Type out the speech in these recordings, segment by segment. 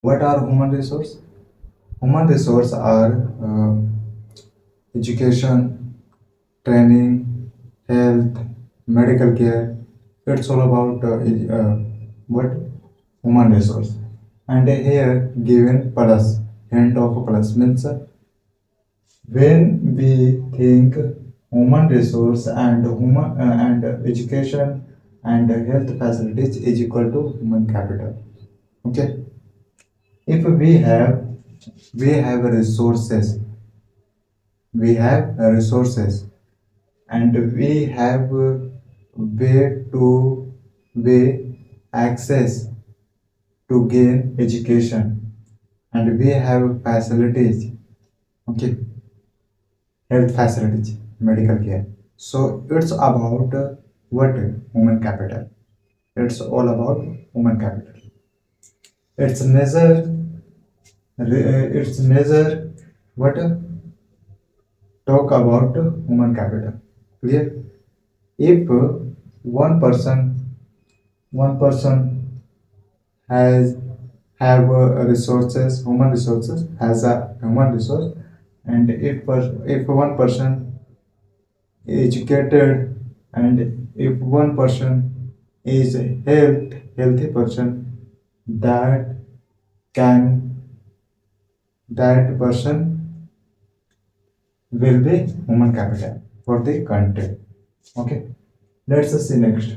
What are human resource? Human resource are education, training, health, medical care. It's all about what human resource. And here given plus hint of plus means when we think human resource and human and education and health facilities is equal to human capital. Okay, if we have resources, we have resources, and we have way to way access to gain education, and we have facilities. Okay, health facilities, medical care. So it's about what human capital. It's all about human capital. It's measure. It's measure what talk about human capital. Clear? If one person has have resources, human resources, has a human resource, and if one person educated, and if one person is a healthy person, that can that person will be human capital for the country. Okay, let's see next.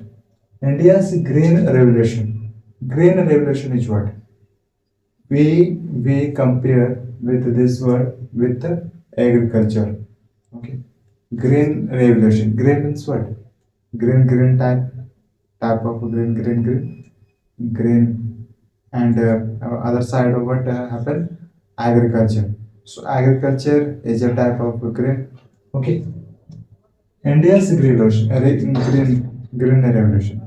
India's green revolution. Green revolution is what? We compare with this word with the agriculture. Okay. Green revolution. Green means what? Green type of green, and other side of what happened? Agriculture. So agriculture is a type of green. Okay. India's green revolution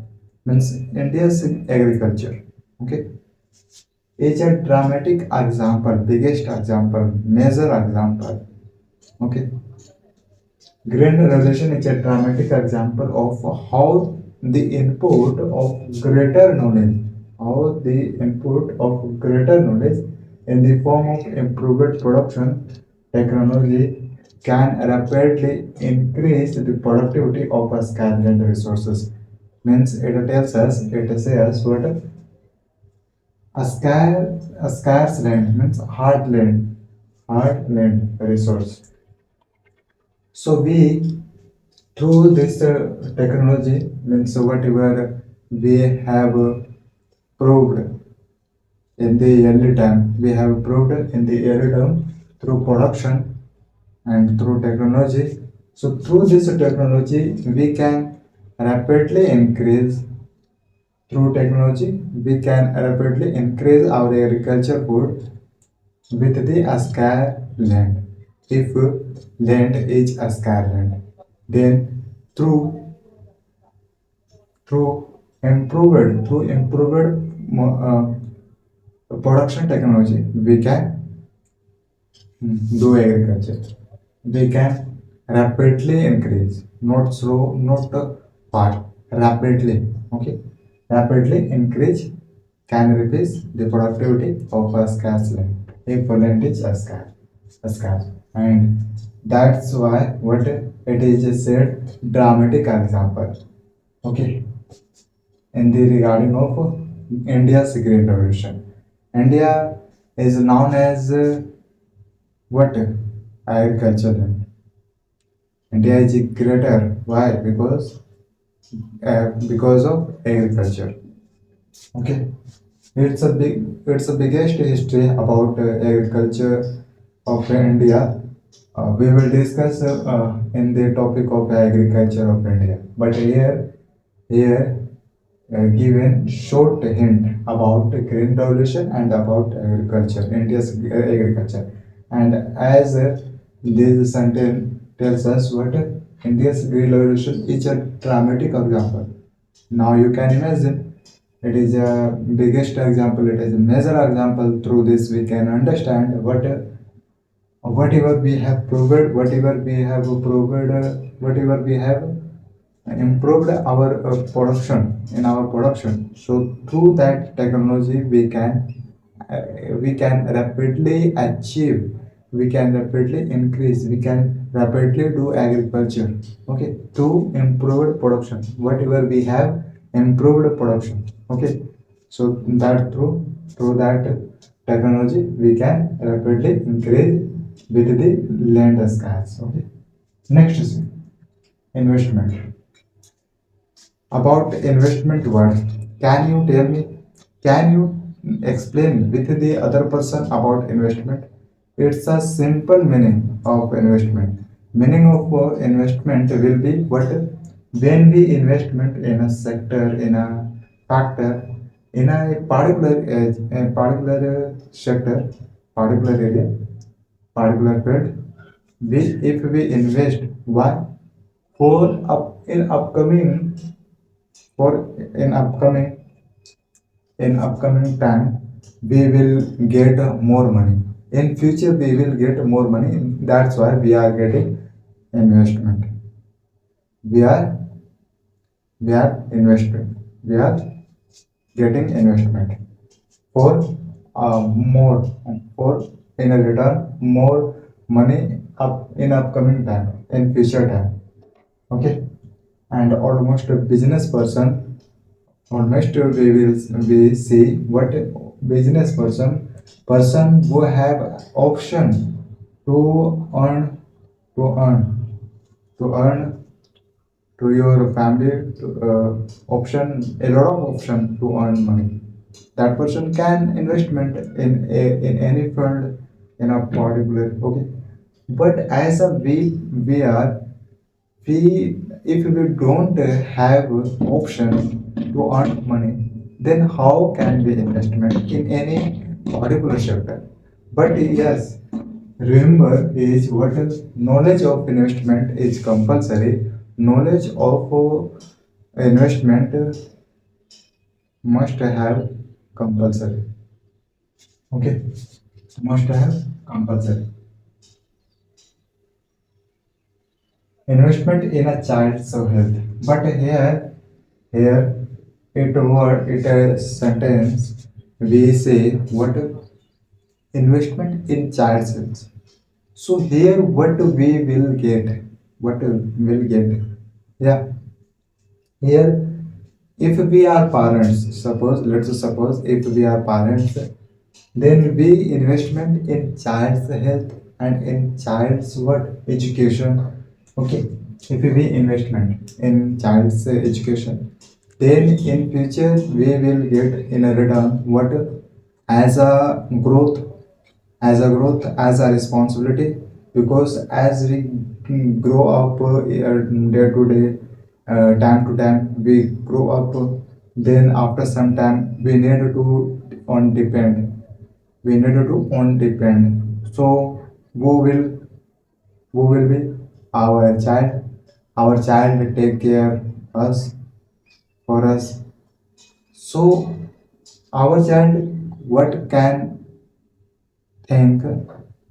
means India's agriculture. Okay, is a dramatic example, biggest example, major example. Okay, green revolution is a dramatic example of how the input of greater knowledge, how the input of greater knowledge in the form of improved production technology can rapidly increase the productivity of a scarce land resources. Means it says what a scarce land means hard land resource. So we through this technology means whatever we have proved in the early time, we have proved in the early time through production and through technology. So through this technology, we can rapidly increase through technology, we can rapidly increase our agriculture food with the scarce land. If land is a scarce land, then through through improved production technology, we can do agriculture. We can rapidly increase, not slow, not fast, rapidly. Okay, rapidly increase can replace the productivity of a scarce land. If land is a scarce, and that's why what it is just said dramatic example. Okay, in the regarding of India's green revolution. India is known as what agriculture land. India is greater. Why? Because of agriculture. Okay, it's a biggest history about agriculture of India. We will discuss in the topic of agriculture of India. But here given short hint about green revolution and about agriculture, India's agriculture. And as this sentence tells us what India's green revolution is a dramatic example. Now you can imagine it is a biggest example, it is a major example. Through this we can understand whatever we have proved, whatever we have improved our production in our production. So through that technology we can we can rapidly achieve, we can rapidly increase, we can rapidly do agriculture, okay, to improved production, whatever we have improved production, okay. So that through that technology we can rapidly increase with the land skies, okay. Next is investment. About investment word, can you tell me, can you explain with the other person about investment? It's a simple meaning of investment. Meaning of investment will be what, when we investment in a sector, in a factor, in a particular sector, particular area, particular field, we, if we invest, why, for up in upcoming, for in upcoming time we will get more money, in future we will get more money, that's why we are getting investment, we are investing, we are getting investment for more, for in a return more money up in upcoming time, in future time, okay. And almost a business person, almost we see what business person who have option to earn, to earn to earn to your family, to, option, a lot of option to earn money, that person can investment in any fund, in a particular, okay. But as a we are, we, if we don't have option to earn money, then how can we investment in any particular sector? But yes, remember is what is knowledge of investment is compulsory, knowledge of investment must have compulsory, okay, must have compulsory. Investment in a child's health, but here it a sentence we say what, investment in child's health. So here what we will get, what will get, yeah, here if we are parents, suppose, let's suppose if we are parents, then we investment in child's health and in child's what, education, okay. If we investment in child's education, then in future we will get in a return what, as a growth, as a growth, as a responsibility, because as we grow up day to day, time to time we grow up, then after some time we need to on depend, we need to on depend. So who will, who will be our child, our child will take care us, for us. So our child, what can think,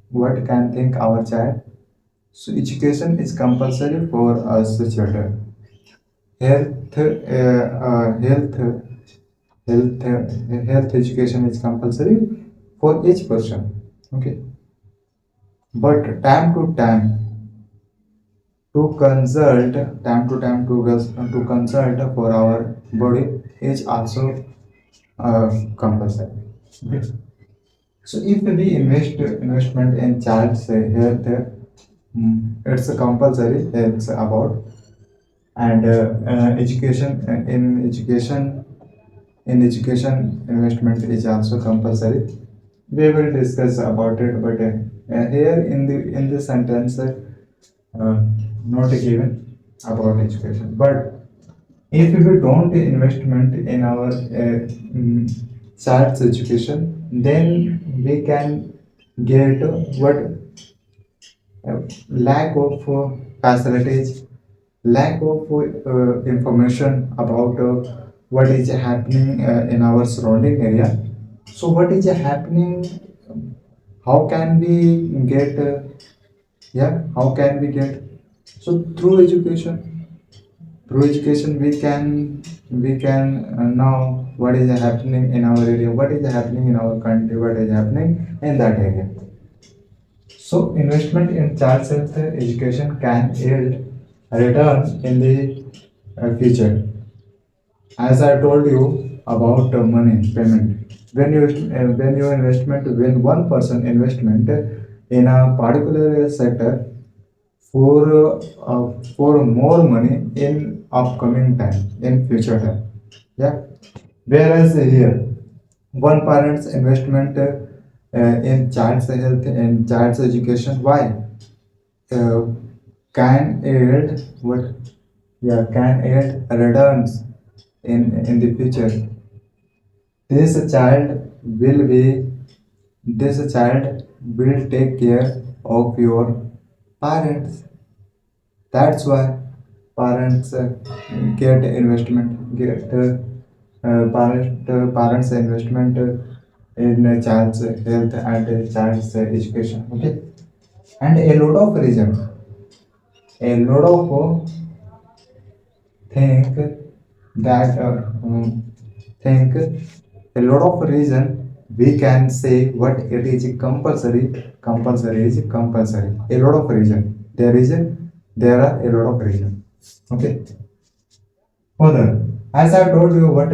what can think our child. So education is compulsory for us children. Health, health education is compulsory for each person, okay. But time to time to consult, time to time to consult for our body is also compulsory, okay. So if we investment in child's health, it's a compulsory, it's about, and education, in education, in education investment is also compulsory. We will discuss about it, but here in the sentence not given about education. But if we don't investment in our child's education, then we can get what, lack of facilities, lack of information about what is happening in our surrounding area. So what is happening, how can we get, yeah, how can we get, so through education, Through education, we can know what is happening in our area, what is happening in our country, what is happening in that area. So investment in child health education can yield a return in the future. As I told you about money payment, when investment, when one person investment in a particular sector for more money in upcoming time, in future time, yeah. Whereas here, one parent's investment in child's health and child's education, why uh, can yield what, yeah, can yield returns in the future. This child will be this child will take care of your parents. That's why parents get investment, get parents investment in a child's health and a child's education. Okay, and a lot of reason, a lot of think that think a lot of reason we can say what it is compulsory is compulsory. A lot of reason. There are a lot of reason. Okay. Further, as I told you, what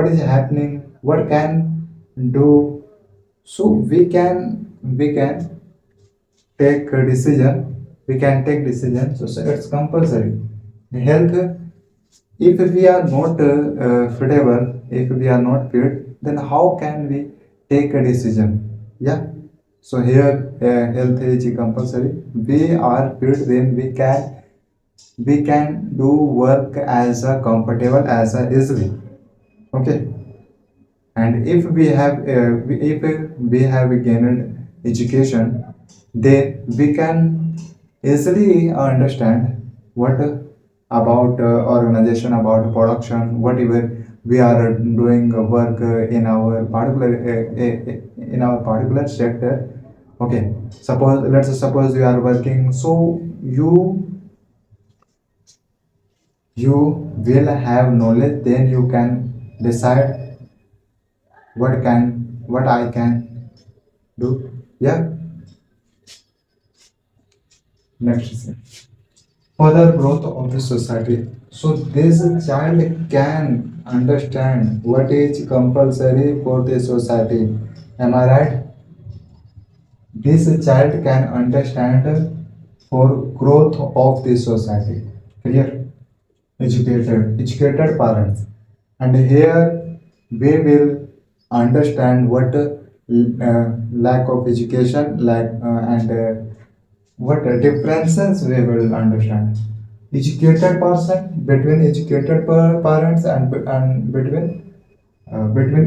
is happening, what can do, so we can take a decision. We can take decision. So it's compulsory. Health. If we are not fitable, if we are not fit, then how can we take a decision? Yeah. So here, health is compulsory. We are fit, then we can do work as a comfortable as a easily. Okay. And if we have gained education, then we can easily understand what about organization, about production, whatever we are doing work in our particular sector. Okay, let's suppose you are working, so you will have knowledge, then you can decide what I can do. Yeah. Next, further growth of the society. So this child can understand what is compulsory for the society. Am I right? This child can understand for growth of the society. Clear? Educated parents. And here we will understand what lack of education, and what differences we will understand. Educated person, between parents, and between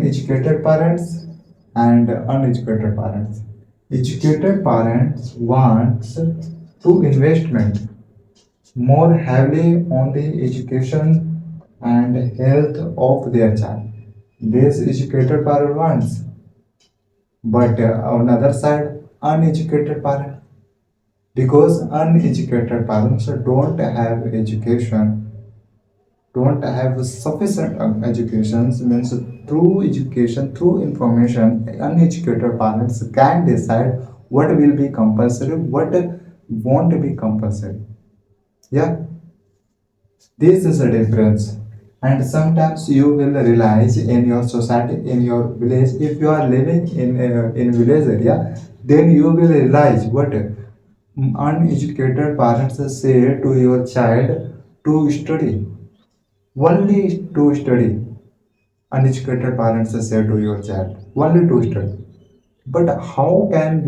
educated parents and uneducated parents. Educated parents wants to investment more heavily on the education and health of their child. This educated parent wants, but on the other side, uneducated parent, because uneducated parents don't have sufficient education, means through education, through information, uneducated parents can decide what will be compulsory, what won't be compulsory. Yeah. This is a difference. And sometimes you will realize in your society, in your village, if you are living in village area, then you will realize what uneducated parents say to your child to study, only to study. Uneducated parents say to your child only to study. But how can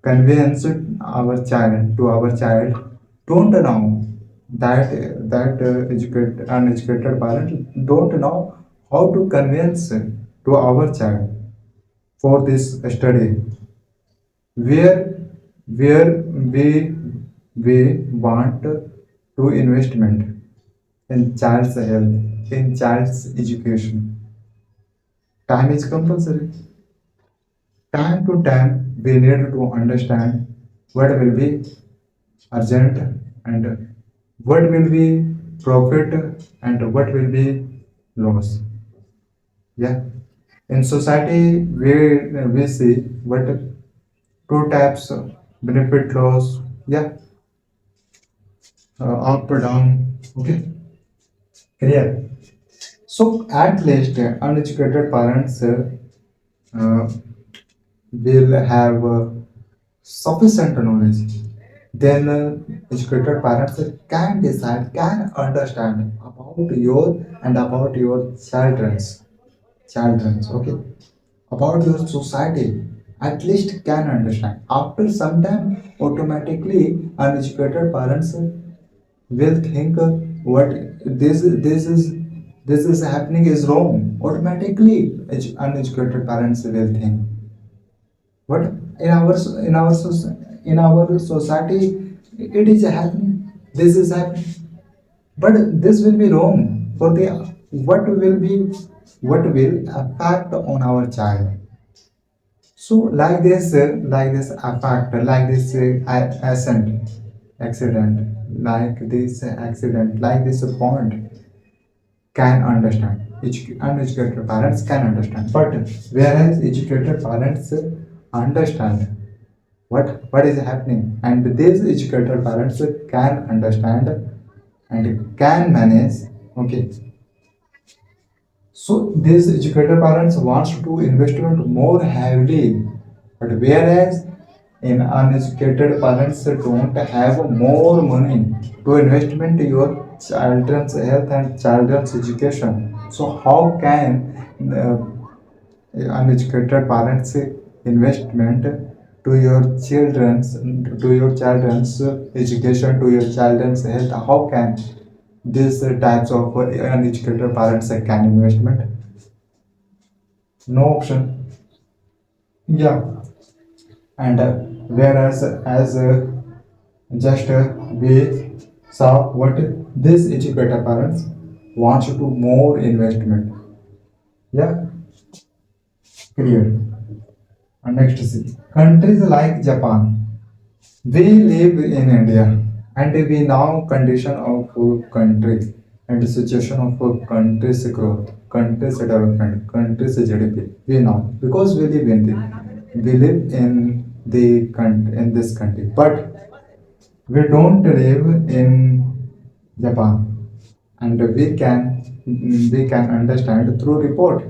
convince our child don't know that uneducated parent don't know how to convince to our child for this study, where where we want to investment in child's health, in child's education. Time is compulsory. Time to time we need to understand what will be urgent, and what will be profit and what will be loss. Yeah, in society we see what two types benefit loss. Yeah, up or down. Okay, clear. So at least uneducated parents uh, will have sufficient knowledge. Then educated parents can decide, can understand about your and about your children's, okay, about your society. At least can understand. After some time, automatically uneducated parents will think what this is happening is wrong. Automatically, uneducated parents will think what in our society it is happening. This is happening, but this will be wrong for the what will be what will affect on our child. So like this effect, like this accident, like this bond can understand. Uneducated parents can understand, but whereas educated parents understand what is happening, and these educated parents can understand and can manage. Okay, so these educated parents wants to investment more heavily, but whereas in uneducated parents don't have more money to investment your children's health and children's education. So how can uneducated parents investment to your children's education, to your children's health? How can these types of uneducated parents can investment? No option. Yeah, and whereas as just we saw what this educated parents wants to more investment. Yeah, clear. And next see countries like Japan. We live in India and we know condition of country and situation of country's growth, country's development, country's GDP. We know because we live in in this country, but we don't live in Japan, and we can understand through report.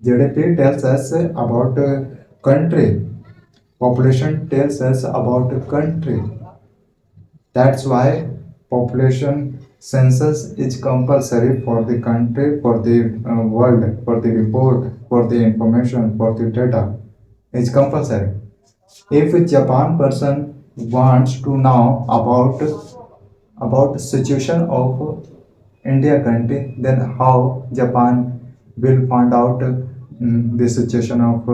GDP tells us about country. Population tells us about country. That's why population census is compulsory for the country, for the world, for the report, for the information, for the data. It's compulsory. If a Japan person wants to know about the situation of India country, then how Japan will find out the situation of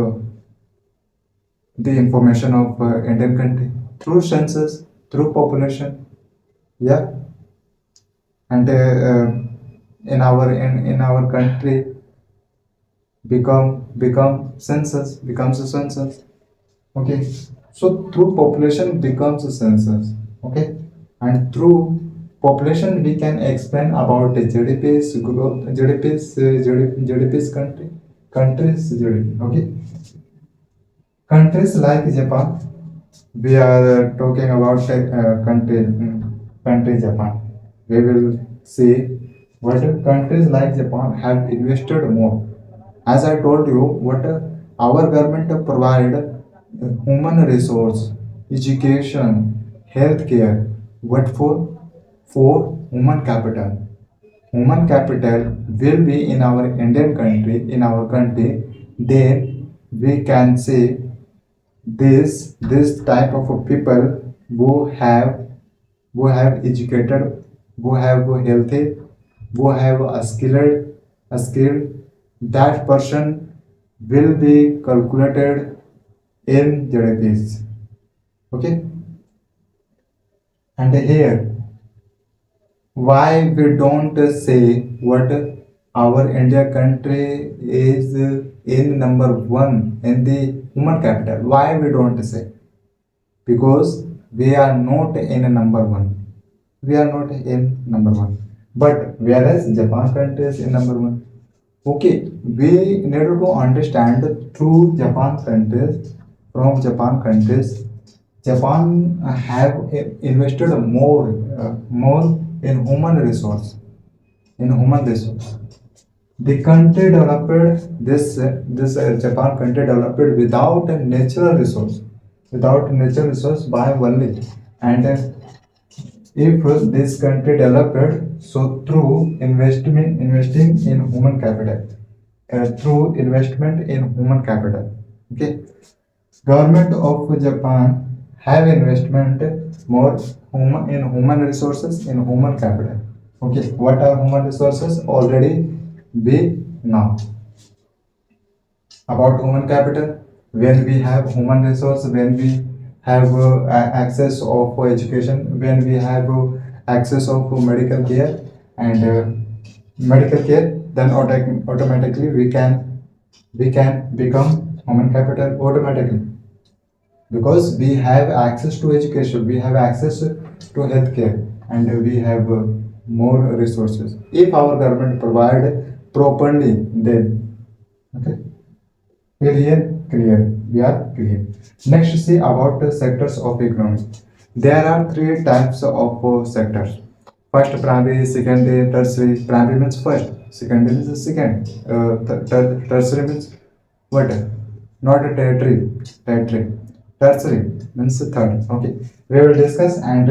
the information of Indian country through census, through population. Yeah, and in our country become census becomes a census. Okay, so through population becomes a census. Okay, and through population we can explain about the GDP's growth, GDP's countries GDP. Okay, countries like Japan. We are talking about country Japan. We will see what countries like Japan have invested more. As I told you, what our government provide human resource, education, healthcare. What for human capital. Human capital will be in our Indian country, in our country. Then we can say this type of people who have educated, who have healthy, who have a skilled, that person will be calculated in GDPs. Okay, and here why we don't say what our India country is in number one in the human capital? Why we don't say? Because we are not in a number one. We are not in number one. But whereas Japan country is in number one. Okay, we need to understand through Japan countries, from Japan countries, Japan have invested more in human resource, in human resource. The country developed this Japan country developed without a natural resource, by only. And if this country developed so through investing in human capital, through investment in human capital. Okay, government of Japan have investment more in human resources, in human capital. Okay, what are human resources? Already we know about human capital. When we have human resource, when we have access of education, when we have access of medical care and medical care, then automatically we can become human capital automatically, because we have access to education, we have access to healthcare, and we have more resources if our government provide properly. Then okay, clear, we are clear. Next, see about the sectors of economy. There are three types of sectors. First, primary, secondary, tertiary. Primary means first, secondary means second, tertiary means what? Not a territory. Territory. Tertiary means third. Okay. We will discuss, and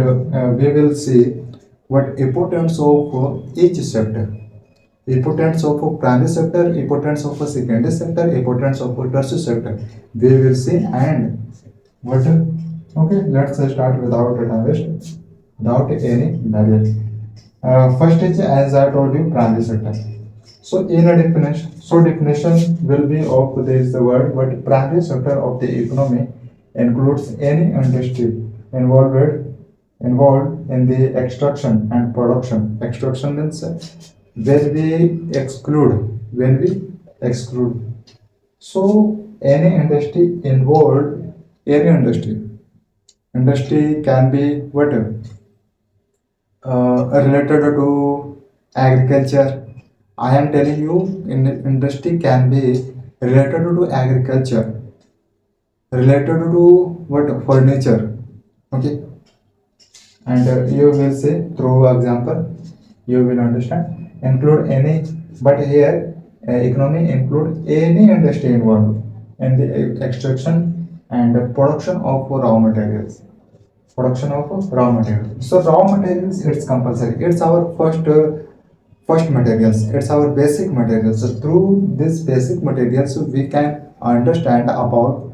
we will see what importance of each sector. Importance of a primary sector, importance of a secondary sector, importance of a tertiary sector. We will see, and what? Okay. Let's start without a time waste, without any barrier. First is, as I told you, primary sector. So in a definition, definition will be of this word, but primary sector of the economy includes any industry involved in the extraction and production. Extraction means when we exclude. So any industry involved, any industry can be whatever related to agriculture. I am telling you, in industry can be related to agriculture, related to what? Furniture. Okay, and you will say through example, you will understand. Include any, but here economy include any industry involved in the extraction and production of raw materials. Production of raw materials. So raw materials, it's compulsory. It's our first materials. It's our basic materials. So through this basic materials, we can understand about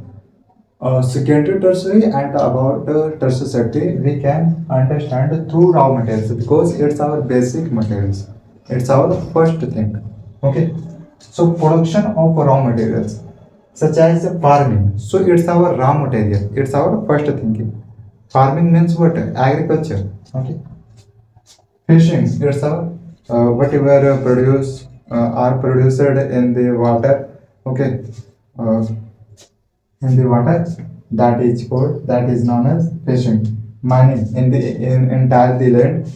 secondary, tertiary, and about tertiary. We can understand through raw materials, because it's our basic materials. It's our first thing. Okay. So production of raw materials, such as farming. So it's our raw material. It's our first thinking. Farming means what? Agriculture. Okay. Fishing. It's our whatever are produced in the water. Okay. Uh, in the water, that is known as fishing. Mining in entire the land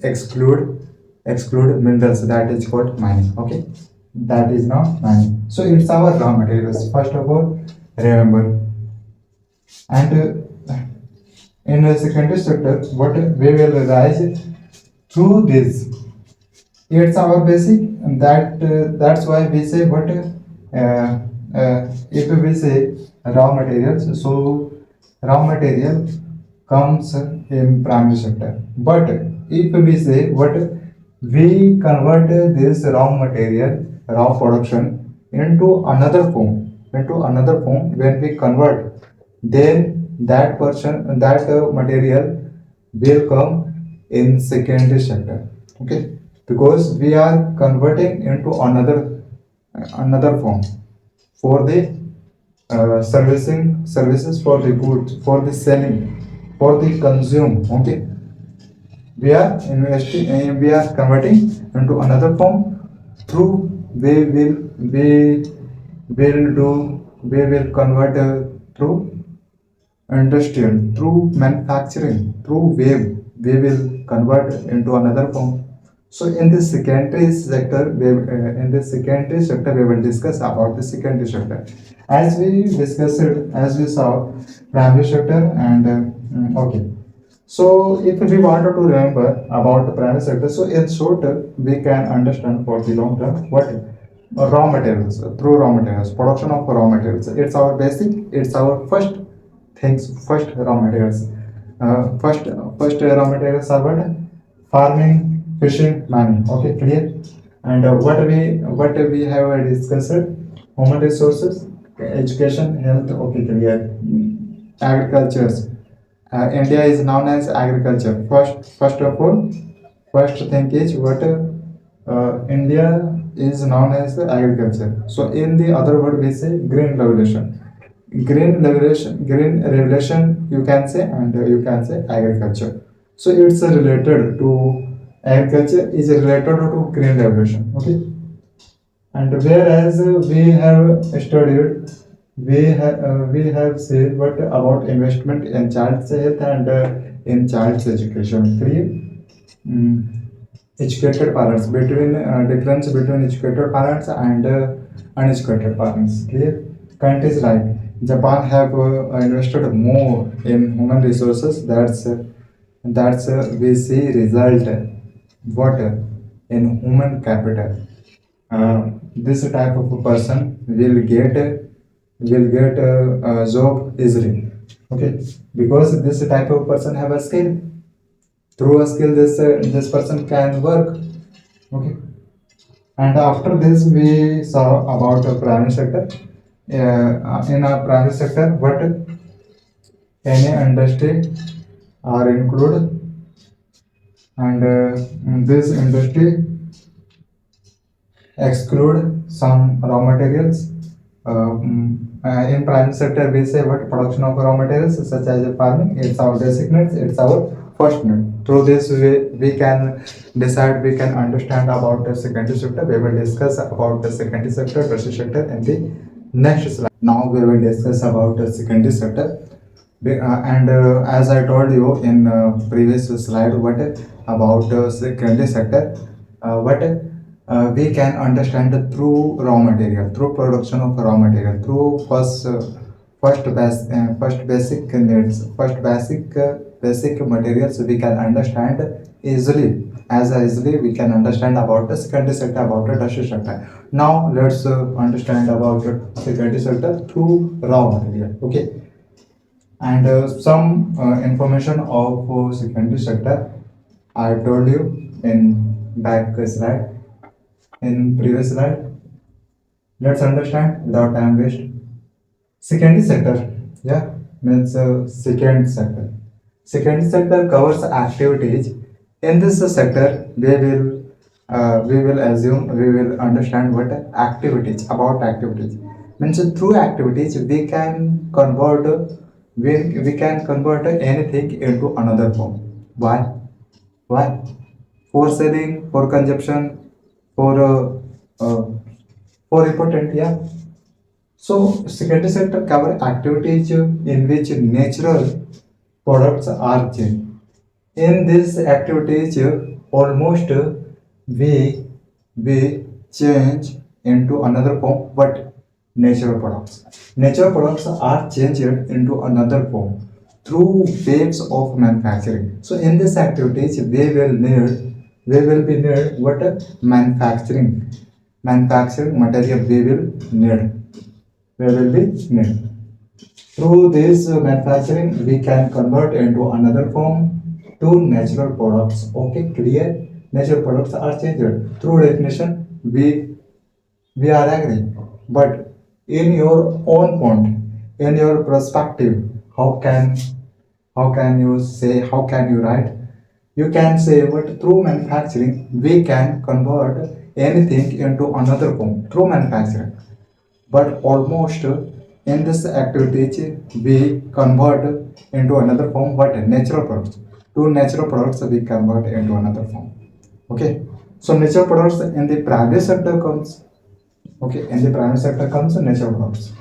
exclude minerals, that is called mining. Okay, that is not mining. So it's our raw materials, first of all, remember. And in the secondary sector, what we will realize through this, it's our basic, and that's why we say what, if we say raw materials, so raw material comes in primary sector. But if we say what, we convert this raw material, raw production into another form, when we convert, then that material will come in secondary sector. Okay, because we are converting into another form for the services, for the goods, for the selling, for the consume. Okay, we are converting into another form. Through we will convert through industrial, through manufacturing, through wave, we will convert into another form. So in the secondary sector, we will discuss about the secondary sector. As we discussed, as we saw, primary sector and okay. So if we wanted to remember about the primary sector, so in short, we can understand for the long term what raw materials, through raw materials, production of raw materials. It's our basic, it's our first things, first raw materials. First raw materials are what? Farming, fishing, mining. Okay, clear? And what we have discussed, human resources, education, health. Okay, clear. Agriculture. India is known as agriculture. First of all, first thing is what India is known as the agriculture. So in the other word we say green revolution. Green revolution you can say, and you can say agriculture. So it's related to agriculture is related to green revolution. Okay, and whereas we have said what about investment in child's health and in child's education. Three, educated parents, between difference between educated parents and uneducated parents. Clear? Countries like Japan have invested more in human resources. That's we see result what in human capital. This type of a person will get a job easily. Okay, because this type of person have a skill. Through a skill, this person can work. Okay, and after this we saw about the private sector. In a private sector, what any industry are included, and in this industry exclude some raw materials. In private sector, we say what production of raw materials such as farming. It's our basic needs. It's our first need. Through this, we can decide. We can understand about the secondary sector. We will discuss about the secondary sector, tertiary sector, in the next slide. Now we will discuss about the secondary sector. And as I told you in previous slide, what about secondary sector, what we can understand through raw material, through production of raw material, through first basic needs, basic materials we can understand easily. As easily we can understand about the secondary sector, about the tertiary sector. Now let's understand about the secondary sector through raw material. Okay, and some information of secondary sector I told you in back slide, in previous slide. Let's understand without time waste. Secondary sector, yeah, means second sector. Secondary sector covers activities. In this sector, we will assume we will understand what activities, about activities. Means through activities we can convert anything into another form. Why? Why? For selling, for consumption, for important, yeah. So secondary sector cover activities in which natural products are changed. In this activities, almost we we change into another form, but natural products. Natural products are changed into another form through waves of manufacturing. So in this activities, we will be need what manufacturing material we will be need. Through this manufacturing, we can convert into another form to natural products. Okay, clear? Natural products are changed. Through definition, we are agree. But in your own point, in your perspective, how can you say, how can you write? You can say what through manufacturing we can convert anything into another form through manufacturing, but almost in this activity we convert into another form, but natural products, to natural products we convert into another form. Okay, so natural products in the private sector comes. Okay, in the private sector comes natural products.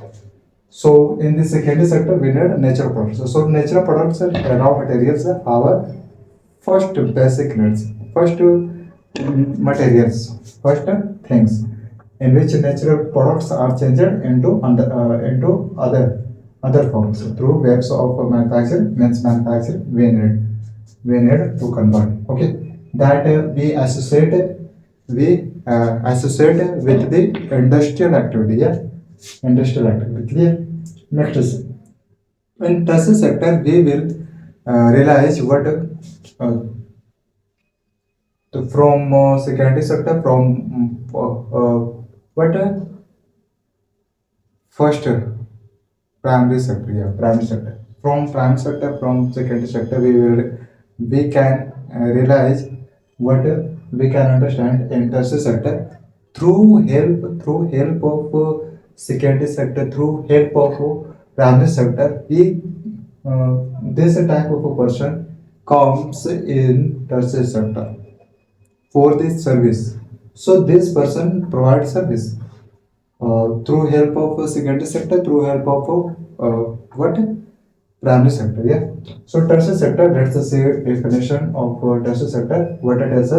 So in the secondary sector, we need natural products. So natural products are raw materials are our first basic needs, first materials, first things in which natural products are changed into other forms through waves of manufacturing. Means manufacturing we need to convert. Okay, that we associate with the industrial activity. Yeah, industrial activity. Clear. Next is in tertiary sector we will realize what from secondary sector from what first primary sector. Yeah, primary sector. From primary sector, from secondary sector, we can realize what we can understand in tertiary sector through help of secondary sector, through help of primary sector. We this type of a person comes in tertiary sector for this service. So this person provides service through help of secondary sector, through help of what primary sector. Yeah. So tertiary sector, let's see definition of tertiary sector. What it is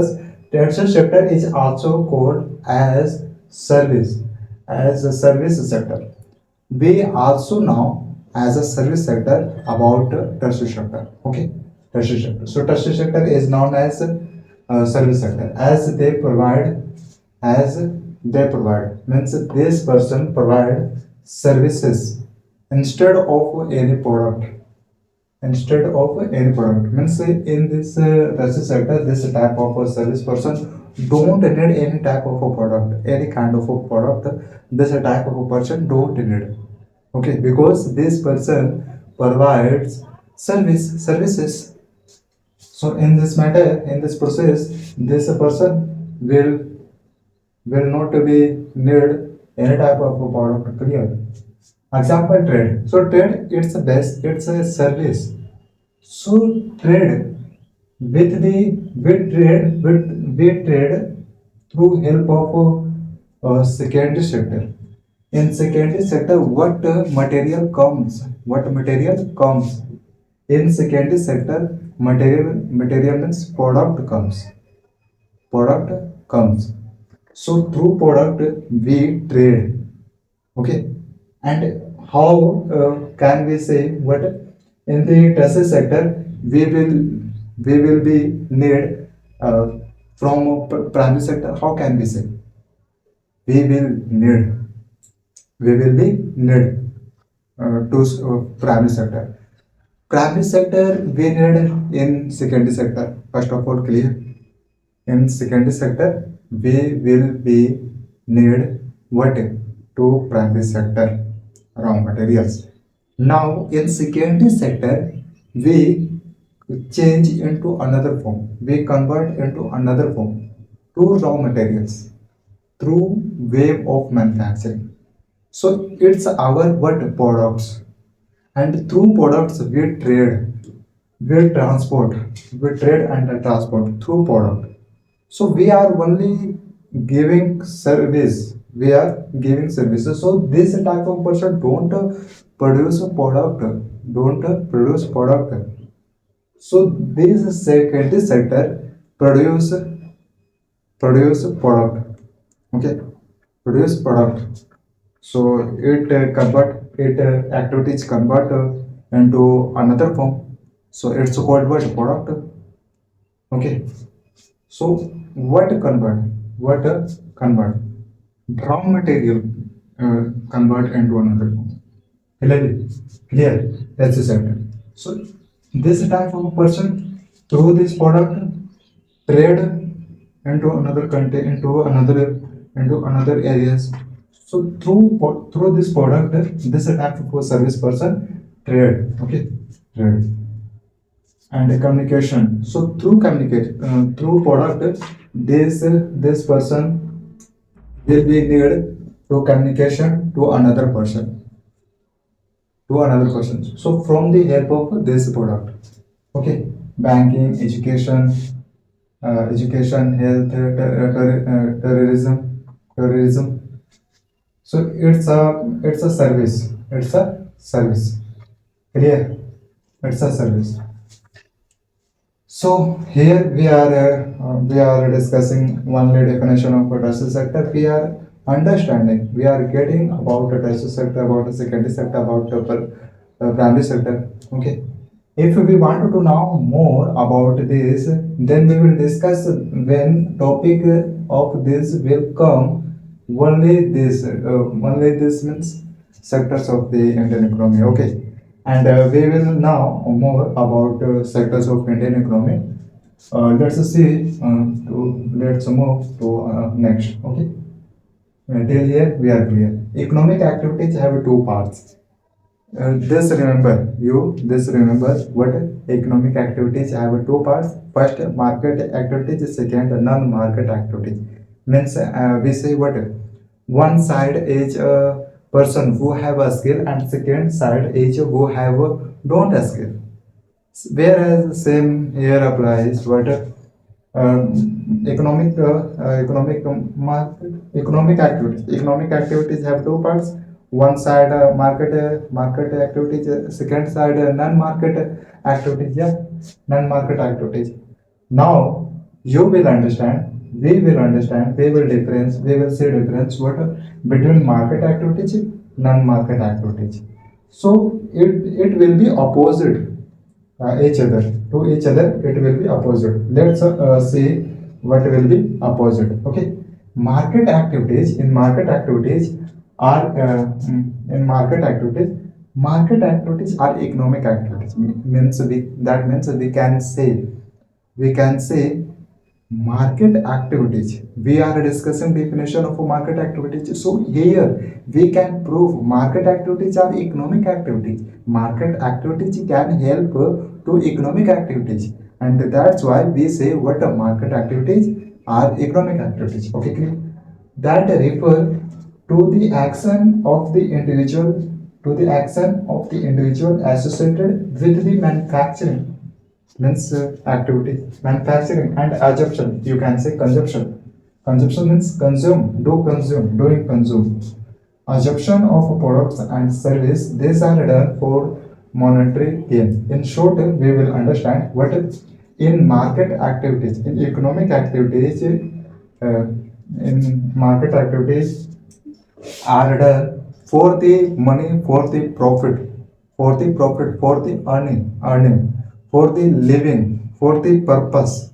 tertiary sector is also called as a service sector. We also know as a service sector about tertiary sector. Okay, tertiary sector. So tertiary sector is known as service sector as they provide means this person provide services instead of any product means in this tertiary sector this type of a service person don't need any type of a product, any kind of a product. This type of a person don't need. Okay, because this person provides services. So in this matter, in this process, this person will not be need any type of a product. Clear. Example trade. So trade it's a best, it's a service. So trade we trade through help of secondary sector. In secondary sector, what material comes? What material comes? In secondary sector, material means product comes. Product comes. So through product we trade. Okay, and how can we say what in the tertiary sector we will be need from primary sector? How can we say we will need we will be need to primary sector? Primary sector we need in secondary sector. First of all, clear. In secondary sector we will be need what to primary sector raw materials. Now in secondary sector we change into another form, we convert into another form to raw materials through wave of manufacturing. So it's our what products, and through products we transport, we trade and transport through product. So we are only giving service, we are giving services. So this type of person don't produce a product, don't produce product. So this secondary sector produce product. Okay, produce product. So it convert it activities convert into another form. So it's called what product. Okay. So what convert? What convert? Raw material convert into another form. Clear? Clear. That's the sector. So this type of person through this product trade into another country, into another areas. So through this product, this type of service person trade. Okay, trade and communication. So through communicate through product, this person will be need to communication to another person. So from the help of this product. Okay, banking, education, health, terrorism, So it's a service. It's a service. Clear? It's a service. So here we are discussing only definition of a tertiary sector. We are understanding. We are getting about the tertiary sector, about the secondary sector, about the primary sector. Okay. If we wanted to know more about this, then we will discuss when topic of this will come. Only this means sectors of the Indian economy. Okay, and we will now more about sectors of Indian economy. Let's see. Let's move to next. Okay, till here we are clear. Economic activities have two parts. This remember what economic activities have two parts. First, market activities. Second, non-market activities. Means we say what one side is a person who have a skill and second side is who have a don't a skill. Whereas same here applies what economic activities. Economic activities have two parts. One side market activities, second side non-market activities. Yeah, non-market activities. Now you will understand. We will understand. We will see difference what between market activities, non-market activities. So it will be opposite each other to each other. It will be opposite. Let's see what will be opposite. Okay, market activities are market activities are economic activities. Means we can say we can say market activities. We are discussing definition of market activities. So here we can prove market activities are economic activities. Market activities can help to economic activities, and that's why we say what a market activities are economic activities. Okay, clear? That refer to the action of the individual associated with the manufacturing. Means activity, manufacturing, and assumption. You can say consumption means consume. Assumption of products and service, these are done for monetary gain. In short, we will understand what in market activities, in economic activities, in market activities are done for the money, for the profit, for the earning, for the living, for the purpose.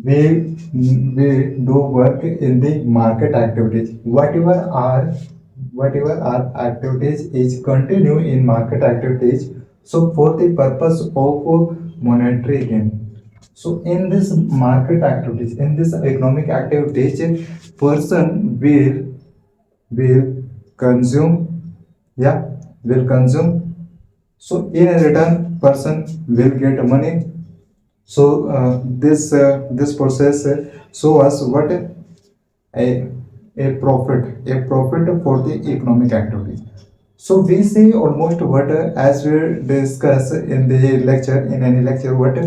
We do work in the market activities. Whatever our activities is continue in market activities. So for the purpose of monetary gain. So in this market activities, in this economic activities, person will consume. Yeah, will consume. So in return person will get money. So this process show us what a a profit for the economic activities. So we see almost what as we discuss in the lecture, in any lecture, what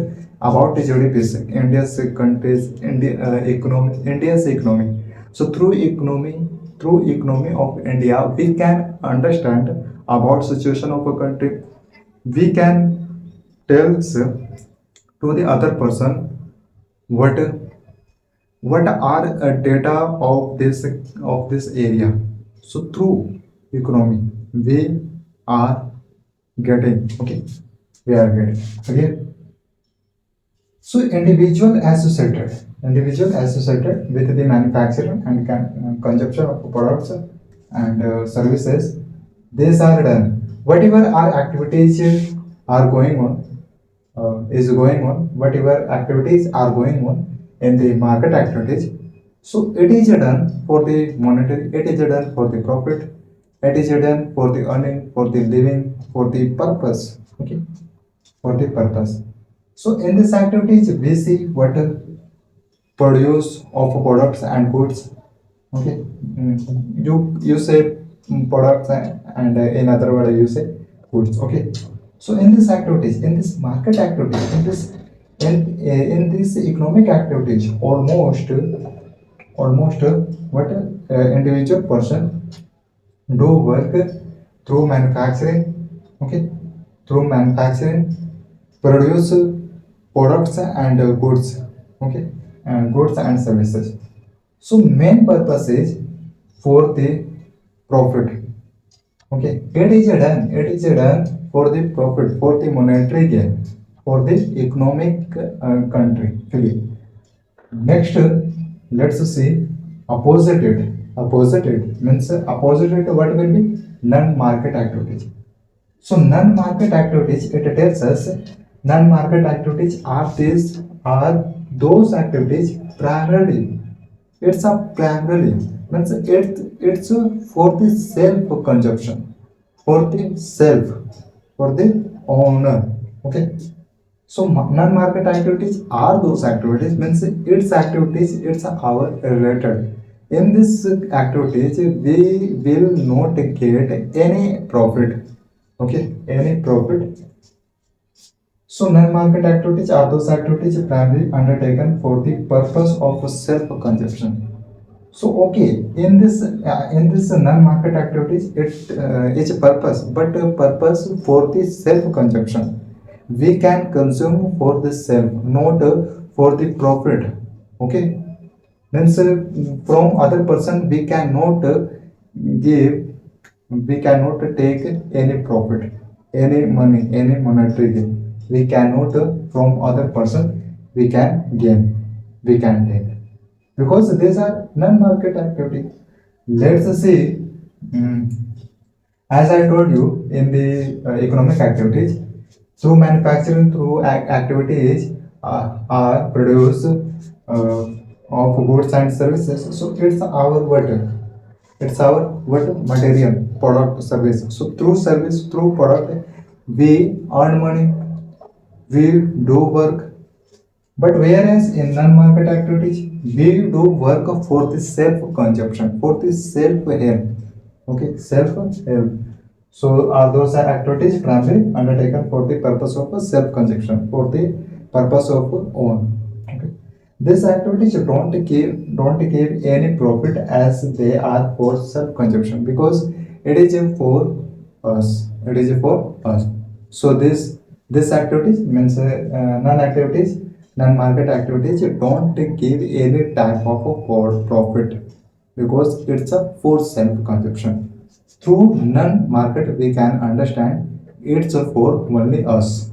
about the GDP, India's economy. So through economy of India, we can understand about situation of a country. We can tell to the other person what are data of this area. So through economy we are getting. Okay, we are getting. Okay, so individual associated with the manufacturing and consumption of products and services, these are done. Whatever our activities are going on, whatever activities are going on in the market activities. So it is done for the monetary, it is done for the profit, it is done for the earning, for the living, for the purpose. Okay, for the purpose. So in these activities, we see what produce of products and goods. Okay, you say products and in other word you say goods. Okay, so in these activities, in this market activities, in this economic activities, almost what individual person do work through manufacturing, okay, through manufacturing, produce products and goods, okay, and goods and services. So main purpose is for the profit. Okay, it is done for the profit, for the monetary gain, for the economic country. Okay. Next, let's see opposite it. Opposite it means opposite it. What will be non-market activities? So non-market activities. It tells us non-market activities are those activities primarily. It's a primarily means it's for the self consumption, for the self, for the owner. Okay. So non-market activities are those activities means its activities it's our related. In this activities we will not get any profit. Okay, any profit. So non-market activities are those activities primarily undertaken for the purpose of self-consumption. So okay, in this non-market activities, it is a purpose, but a purpose for the self-consumption. We can consume for the self, not for the profit. Okay, means from other person we cannot give, we cannot take any profit, any money, any monetary gain. We cannot from other person we can gain, we can take because these are non-market activity. Let's see, mm, as I told you in the economic activities, through manufacturing, through activities are produce of goods and services. So it's our what? It's our what material, product, service. So through service, through product, we earn money, we do work, but whereas in non-market activities, we do work for the self-consumption, for the self-help. Okay, self-help. So those are activities primarily undertaken for the purpose of self-consumption, for the purpose of own. Okay. These activities don't give any profit as they are for self-consumption because it is for us. It is for us. So this activities means non-activities, non-market activities don't give any type of a profit because it's a for self-consumption. Through non-market we can understand it's for only us.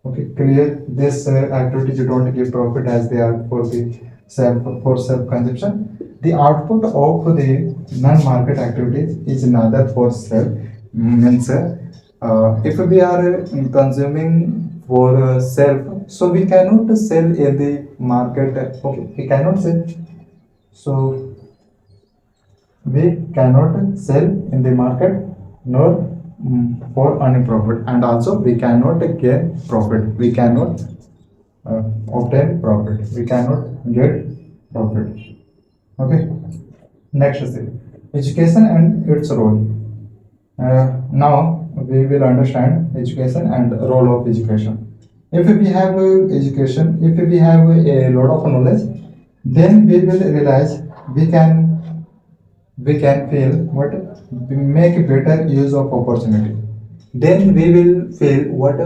Okay, clear. This activities don't give profit as they are for the self consumption. The output of the non-market activities is neither for self means if we are consuming for self, so we cannot sell in the market. Okay, we cannot sell. So we cannot sell in the market nor for earning profit, and also we cannot get profit, we cannot obtain profit, we cannot get profit. Okay, next is it education and its role. Now we will understand education and role of education. If we have education, if we have a lot of knowledge, then we will realize we can feel what we make better use of opportunity. Then we will feel what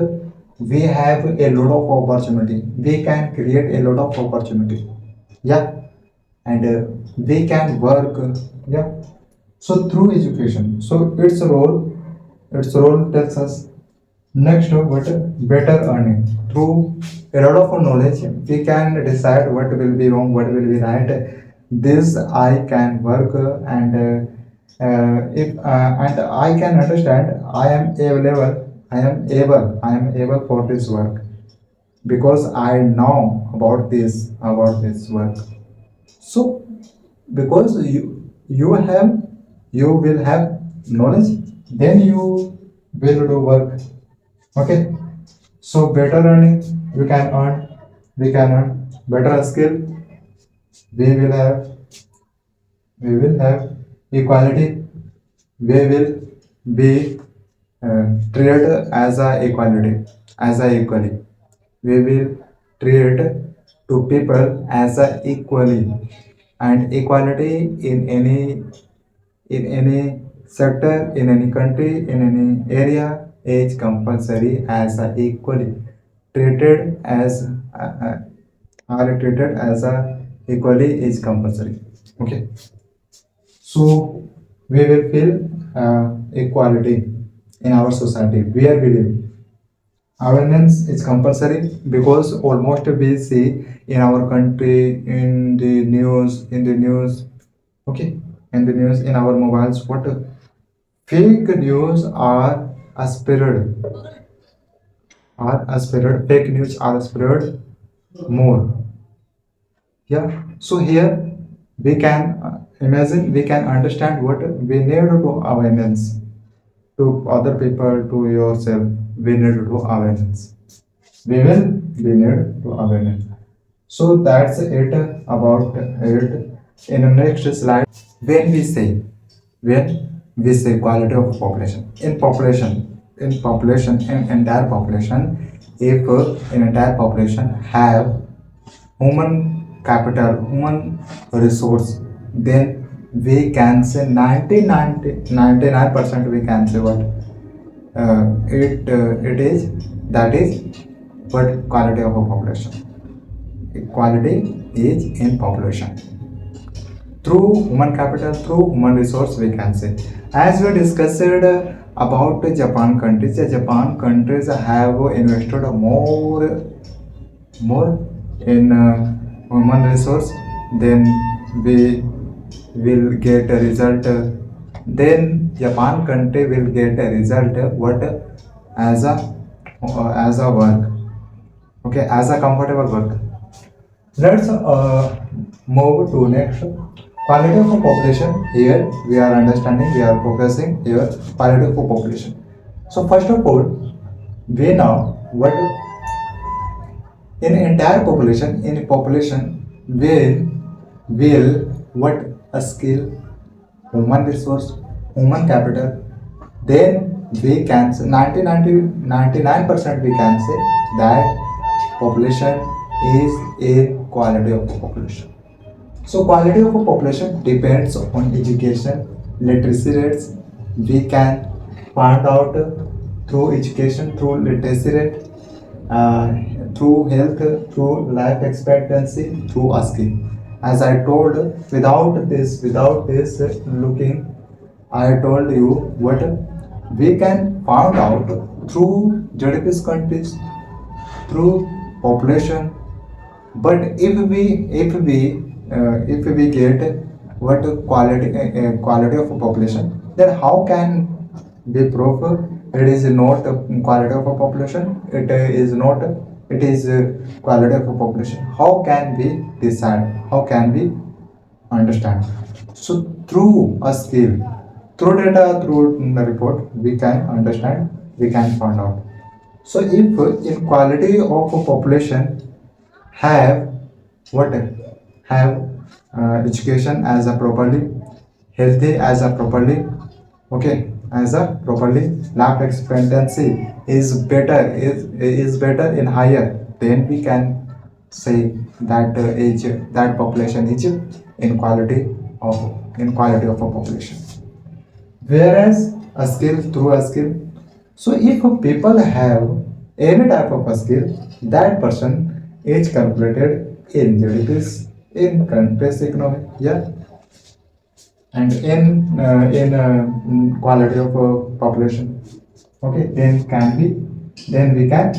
we have a lot of opportunity, we can create a lot of opportunity. Yeah, and we can work. Yeah, so through education, so its role tells us. Next, what better earning through a lot of knowledge, we can decide what will be wrong, what will be right. This I can work if and I can understand. I am able for this work because I know about this work. So because you will have knowledge, then you will do work. Okay, so better earning, we can earn better skill. We will have we will have equality. We will be treated as a equality, as a equally. We will treat to people as a equally, and equality in any sector, in any country, in any area, age compulsory as a equally treated as are treated as a equally is compulsory. Okay, so we will feel equality in our society where we live. Awareness is compulsory because almost we see in our country, in the news, okay, in the news, in our mobiles, what fake news are spread, fake news are spread more. Yeah. So here we can imagine, we can understand what we need to awareness to other people, to yourself. We need to awareness. We need to awareness. So that's it about it. In the next slide, when we say when we say quality of population in entire population, if an entire population have human capital, human resource, then we can say 99% we can say what it is, that is what quality of a population. Equality is in population. Through human capital, through human resource, we can say. As we discussed about the Japan countries, the Japan countries have invested more in human resource, then we will get a result. Then Japan country will get a result what as a work, okay, as a comfortable work. Let's move to next. Quality of a population. Here we are understanding, we are focusing here quality of a population. So first of all, we know what in entire population, in a population will what a skill, human resource, human capital, then we can say 99% we can say that population is a quality of a population. So quality of a population depends on education, literacy rates. We can find out through education, through literacy rate, uh, through health, through life expectancy, through asking. As I told, without this looking, I told you what we can find out through GDP's countries, through population. But if we get what quality of a population, then how can we prove it is not a quality of a population? It is not. It is quality of a population. How can we decide? How can we understand? So through a skill, through data, through the report, we can understand. We can find out. So if inequality of a population have what have education as a properly, healthy as a properly, okay, as a properly, life expectancy is better in higher, then we can say that age, that population is inequality of a population. Whereas a skill, through a skill, so if people have any type of a skill, that person is calculated in GDPs, in country's economy, yeah, and in quality of population. Okay, then we can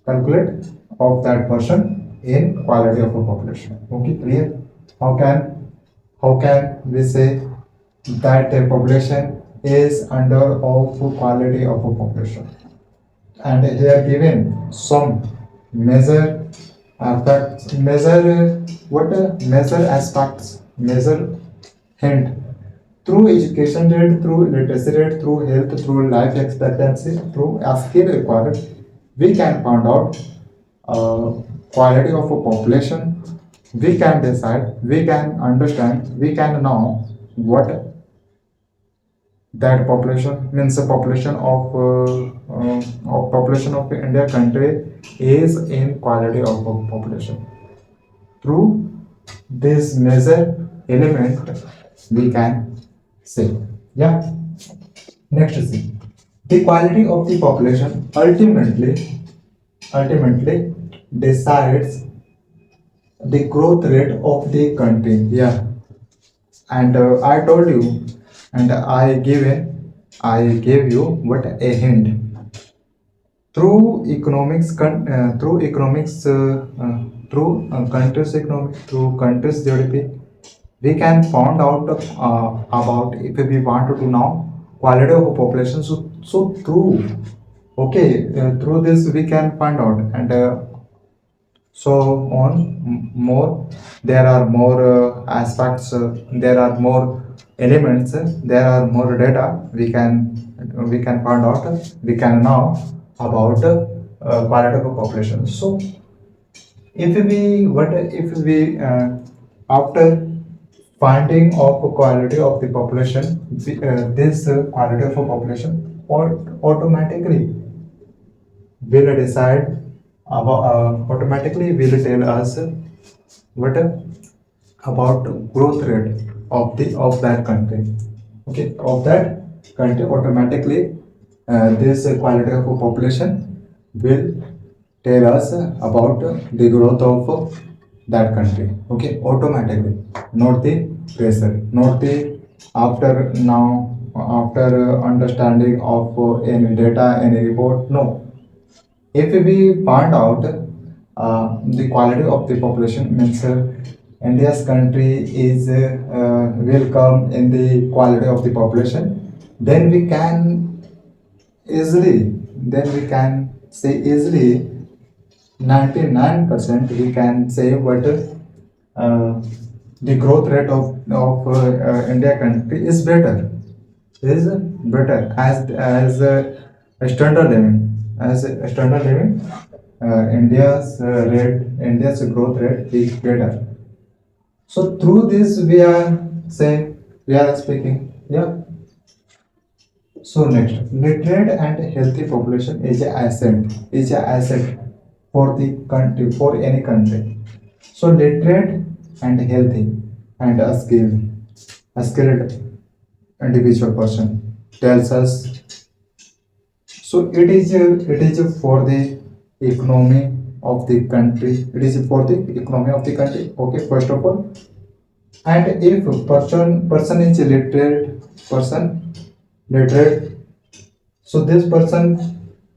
calculate of that person in quality of a population. Okay, clear? How can we say that a population is under of quality of a population? And here given some measure facts, measure aspects, measure hint through education rate, through literacy rate, through health, through life expectancy, through a skill required, we can find out uh, quality of a population. We can decide, we can understand, we can know what that population means. The population of population of India country is in quality of population. Through this measure element, we can say. Yeah. Next see. The quality of the population ultimately decides the growth rate of the country. Yeah. And I told you, and I gave you what a hint. Through economics, through countries economic, through countries GDP, we can find out about if we want to know quality of a population. So through okay, through this we can find out, and so on more. There are more aspects. There are more elements. There are more data. We can find out. We can know about quality of a population. So if we after finding of quality of the population, this quality of a population automatically will decide about automatically will tell us what about growth rate of that country. Okay, of that country automatically, this quality of a population will tell us about the growth of that country. Okay, automatically, not the pressure, not the after now after understanding of any data, any report. No, if we find out the quality of the population means India's country is will come in the quality of the population, then we can then we can say easily 99% we can say what the growth rate of India country is better as standard living, as a standard living. India's growth rate is better. So through this we are speaking. Yeah. So next, literate and healthy population is a asset for the country, for any country. So literate and healthy and a skilled individual person tells us. So it is for the economy of the country. It is for the economy of the country. Okay, first of all, and if person is a literate, so this person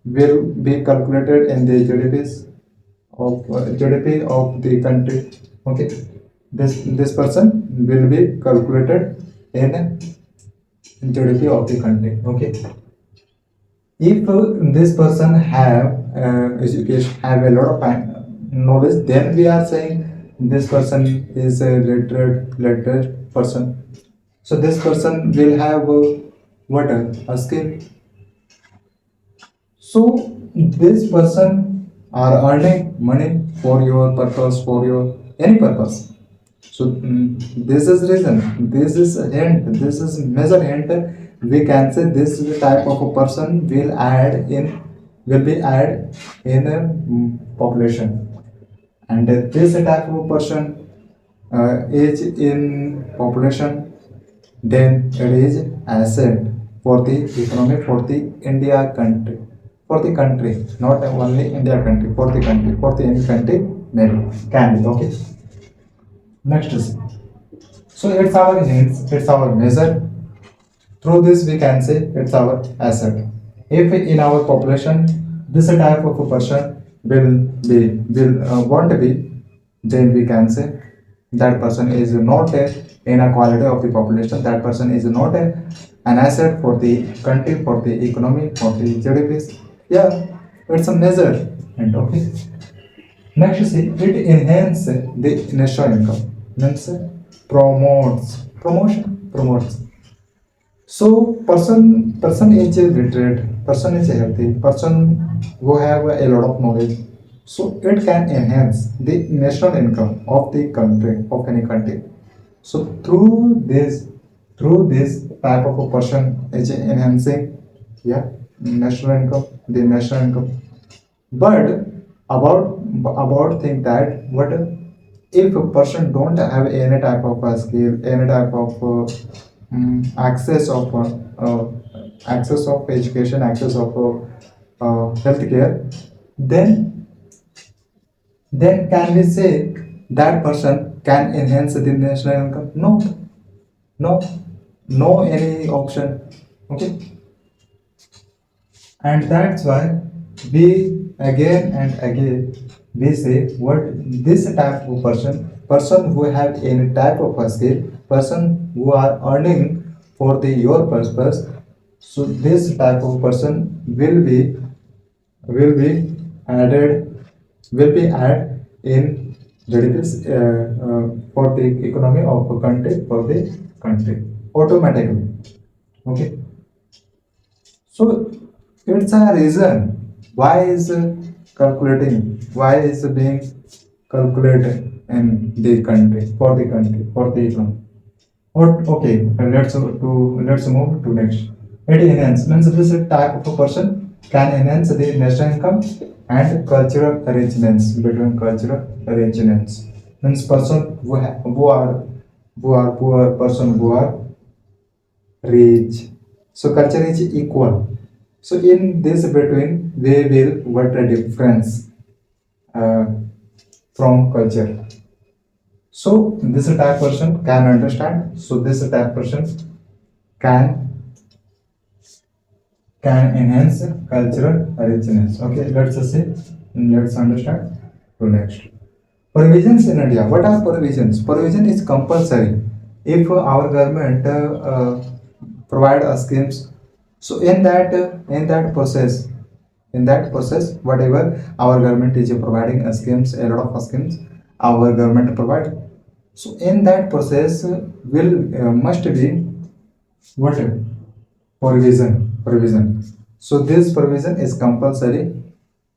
will be calculated in the GDP of the country. Okay, this person will be calculated in GDP of the country. Okay, if this person have education, have a lot of knowledge, then we are saying this person is a literate person. So this person will have what a skill. So this person are earning money for your purpose, for your any purpose. So this is reason. This is a hint. This is major hint. We can say this is the type of a person will be add in a population, and this type of a person is in population, then it is asset for the economy, for the India country, for the country, not only India country, for the country, for the any country maybe can be. Okay. Next is, so it's our needs, it's our measure. Through this we can say it's our asset. If in our population this type of a person will want to be, then we can say that person is not a inequality of the population. That person is not an asset for the country, for the economy, for the GDPs. Yeah, it's a measure. And okay. Next, you see, it enhances the national income. Means promotes. So person is a literate, person is a healthy, person who have a lot of knowledge. So it can enhance the national income of the country, of any country. So through this type of a person is enhancing, yeah, the national income. But about think that what if a person don't have any type of skill, any type of access of access of education, access of healthcare, then can we say that person can enhance the national income? No, no, no any option. Okay, and that's why we again and again we say what this type of person who have any type of a skill, person who are earning for the your purpose, so this type of person will be added will be added in GDP's for the economy of a country, for the country automatically. Okay, so it's a reason why is calculating, why is being calculated in the country, for the economy. What? Okay, let's move to next. It enhance means this type of a person can enhance the national income and cultural arrangements, between cultural arrangements means person who are poor, person who are rich. So culture is equal. So in this between, we will what a difference uh, from culture. So this type person can understand. So this type person can enhance cultural richness. Okay, let's just say let's understand to next. Provisions in India. What are provisions? Provision is compulsory. If our government provide us schemes, so in that process, whatever our government is providing us schemes, a lot of schemes, our government provide. So in that process, will must be what provision. So this provision is compulsory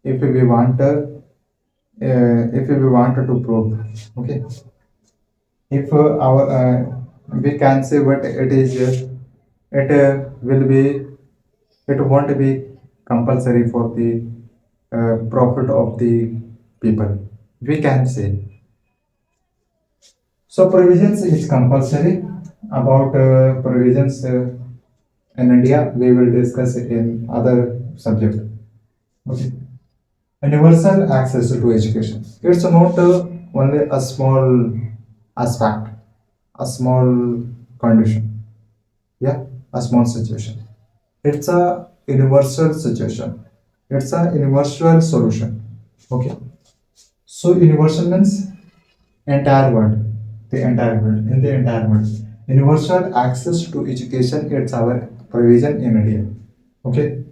if we want if we want to prove. Okay, if our we can say what it is it will be it won't be compulsory for the profit of the people, we can say. So provisions is compulsory. About provisions in India we will discuss in other subject. Okay, universal access to education, it's not only a small aspect, a small condition. Yeah, a small situation. It's a universal situation. It's a universal solution. Okay, so universal means entire world, the entire world, in the entire world. Universal access to education, it's our provision in India. Okay,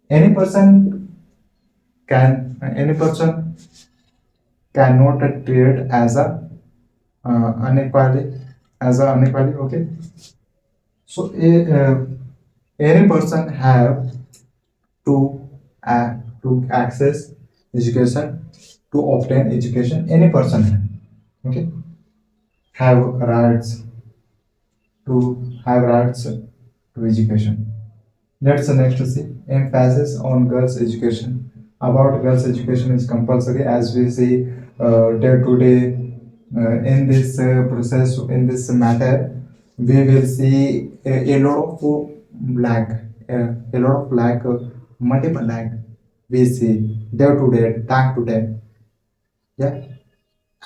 any person any person cannot treat as a unequality, as a unequality. Okay, so any person have to access education, to obtain education. Any person okay have rights to education. Let's next see emphasis on girls education. About girls education is compulsory, as we see day to day in this process, in this matter. We will see a lot of lack, a lot of lack, multiple lack. We see day to day, time to time. Yeah,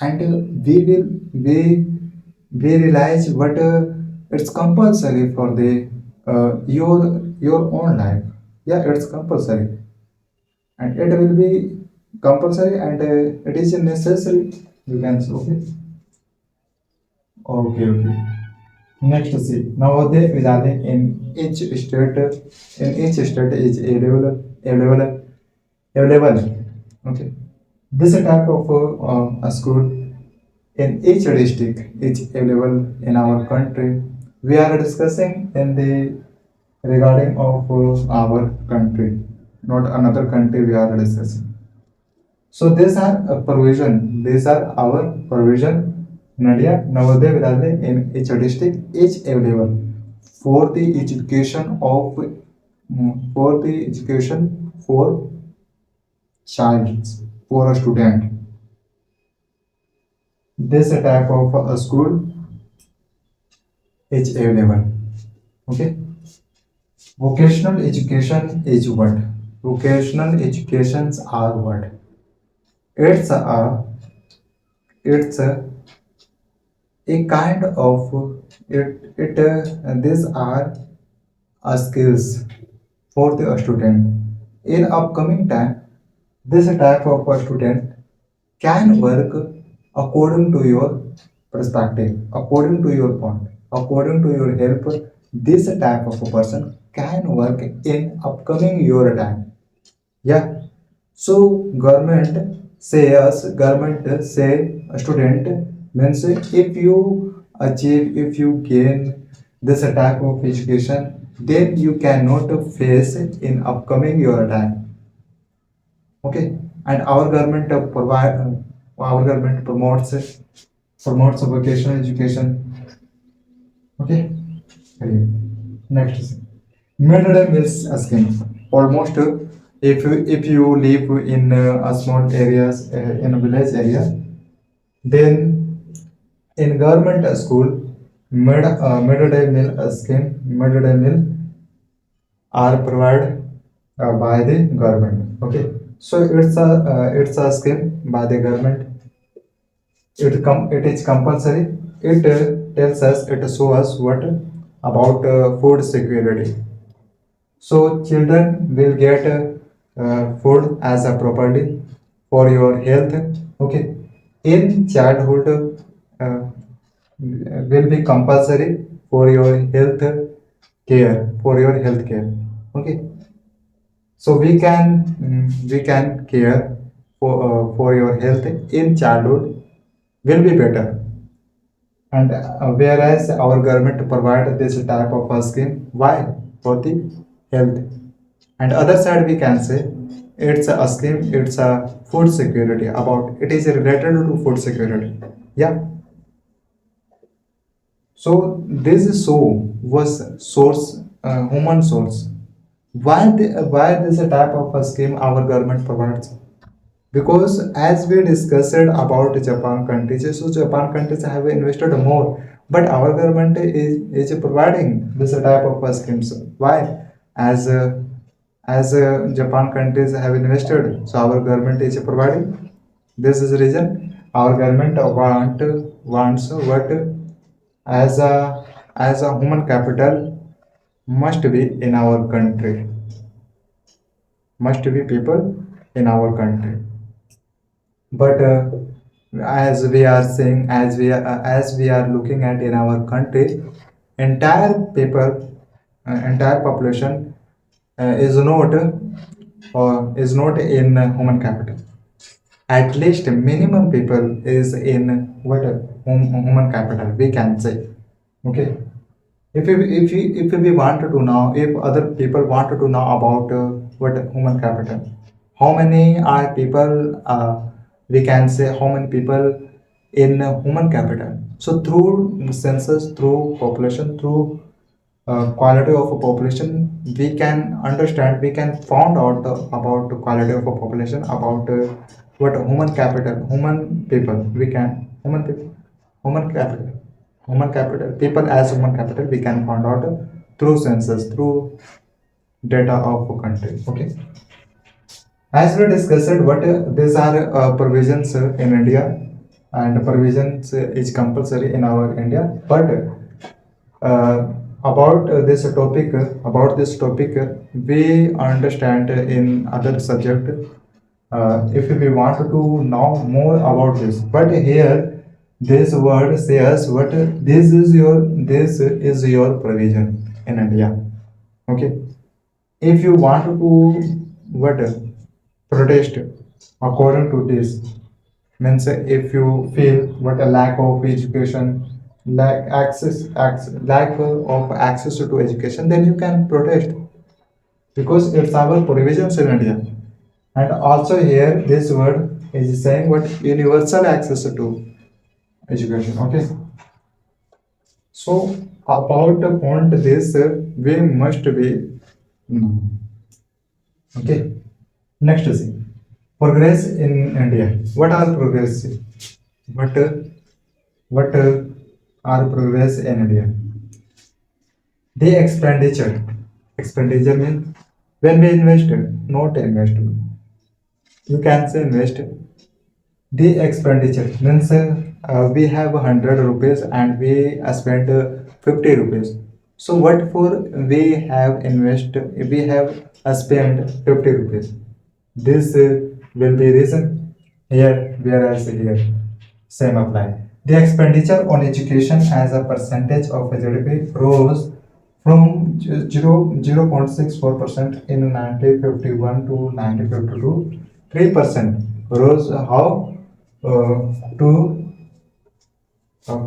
and we realize what it's compulsory for the your own life. Yeah, it's compulsory, and it will be compulsory, and it is necessary, you can say. Okay, okay. Next, see nowadays Vidade in each state is available. Okay, this type of a school in each district is available in our country. We are discussing in the regarding of our country, not another country we are discussing. So these are a provision, these are our provision in India. Nowadays Vidale in each district is available for the education of for the education for child, for a student. This type of a school is available. Okay. Vocational education is what? Vocational educations are what? It's a kind of these are skills for the student. In upcoming time, this type of a student can work according to your perspective, according to your point, according to your help. This type of a person can work in upcoming your time. Yeah. So government say a student means if you achieve, if you gain this type of education, then you cannot face in upcoming your time. Okay. And our government promotes vocational education. Okay. Great. Next. Midday meals scheme. Almost if you live in a small areas in a village area, then in government school midday meal scheme, midday meal are provided by the government. Okay, so it's a scheme by the government. It is compulsory. It tells us, it shows us what about food security. So children will get food as a property for your health. Okay, in childhood will be compulsory for your health care, for your health care. Okay, so we can care for your health in childhood will be better. And whereas our government provide this type of a scheme, why? For the health. And other side we can say it's a scheme, it's a food security, about it is related to food security. Yeah. So this show was source, human source. Why this type of a scheme our government provides? Because as we discussed about Japan countries, so Japan countries have invested more, but our government is providing this type of schemes. Why? As Japan countries have invested, so our government is providing. This is the reason our government wants what, as a human capital must be in our country, must be people in our country. But as we are saying, as we are looking at in our country, entire people, entire population is not in human capital. At least minimum people is in what, human capital we can say. Okay. If we wanted to know, if other people wanted to know about what human capital, how many are people, we can say how many people in human capital. So through census, through population, through quality of a population, we can understand, we can found out about the quality of a population, about what human capital, human people, we can human people, human capital, human capital people as human capital we can find out through census, through data of a country. Okay. As we discussed, what these are provisions in India, and provisions is compulsory in our India. But about this topic, we understand in other subject, if we want to know more about this. But here, this word says what, this is your provision in India. Okay. If you want to what, protest according to this, means if you feel what a lack of education, lack of access to education, then you can protest, because it's our provisions in India. And also here this word is saying what, universal access to education. Okay. So about the point this, we must be. Okay. Next thing, progress in India. What are progress? What are progress in India? The expenditure means when we invest, not investment. You can say invest. The expenditure means we have 100 rupees and we spend 50 rupees. So what for we have invest, we have spent 50 rupees. This will be reason here, whereas here same apply. The expenditure on education as a percentage of GDP rose from 0.64% in 1951 to 1952. 3% rose how to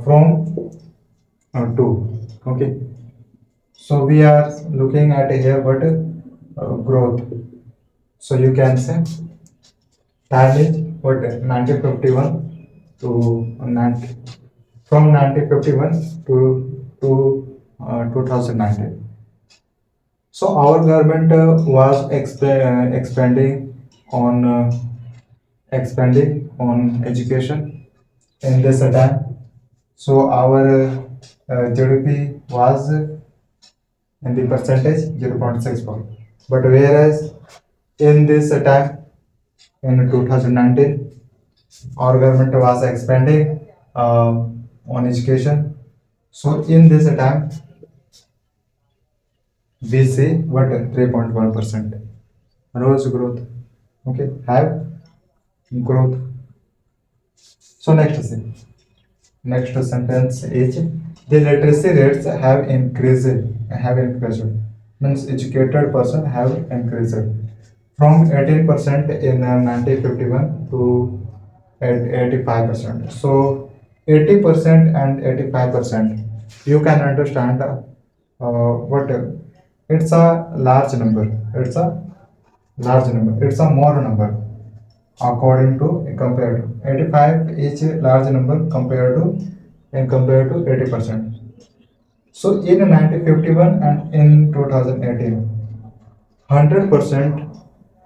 from 2. Okay, so we are looking at here what growth. So you can say time is what 1951 to 90, from 1951 to 2019. So our government was expanding on education in this time. So our GDP was in the percentage 0.64. But whereas in this time in 2019, our government was expanding on education. So in this time we see what 3.1% rose growth. Okay, have growth. So next sentence is the literacy rates have increased means educated person have increased from 18% in 1951 to 85%. So 80% and 85%, you can understand what it's a large number. It's a large number. It's a more number according to compared to 85 is a large number compared to 80%. So in 1951 and in 2018, 100%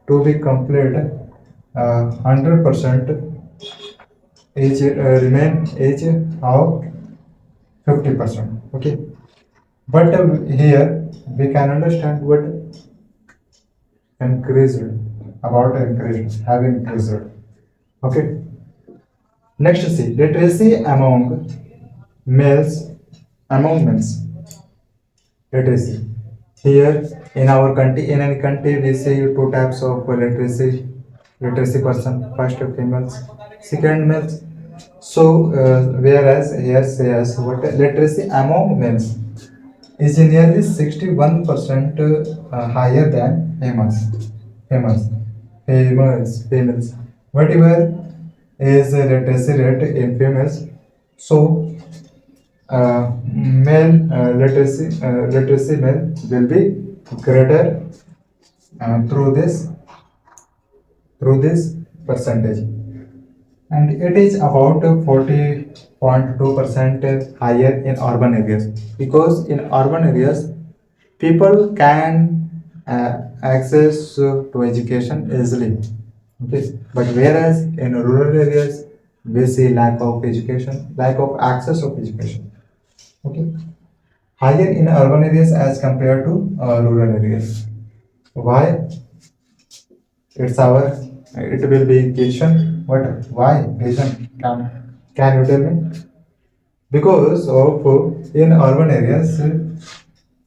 to be complete, 100% is remain is how 50%. Okay, but here we can understand what increased about increased have increased. Okay, next see literacy males among males. Literacy. Here in our country, in any country, we see two types of literacy person. First females, second males. So whereas here says what literacy among males is nearly 61% higher than females, females. Whatever is the literacy rate in females, so male literacy male will be greater through this percentage, and it is about 40.2% higher in urban areas, because in urban areas people can access to education easily. Okay, but whereas in rural areas we see lack of education, lack of access of education. Okay, higher in urban areas as compared to rural areas. Why? It's our. It will be question. What? Why? Question. Can you tell me? Because of in urban areas,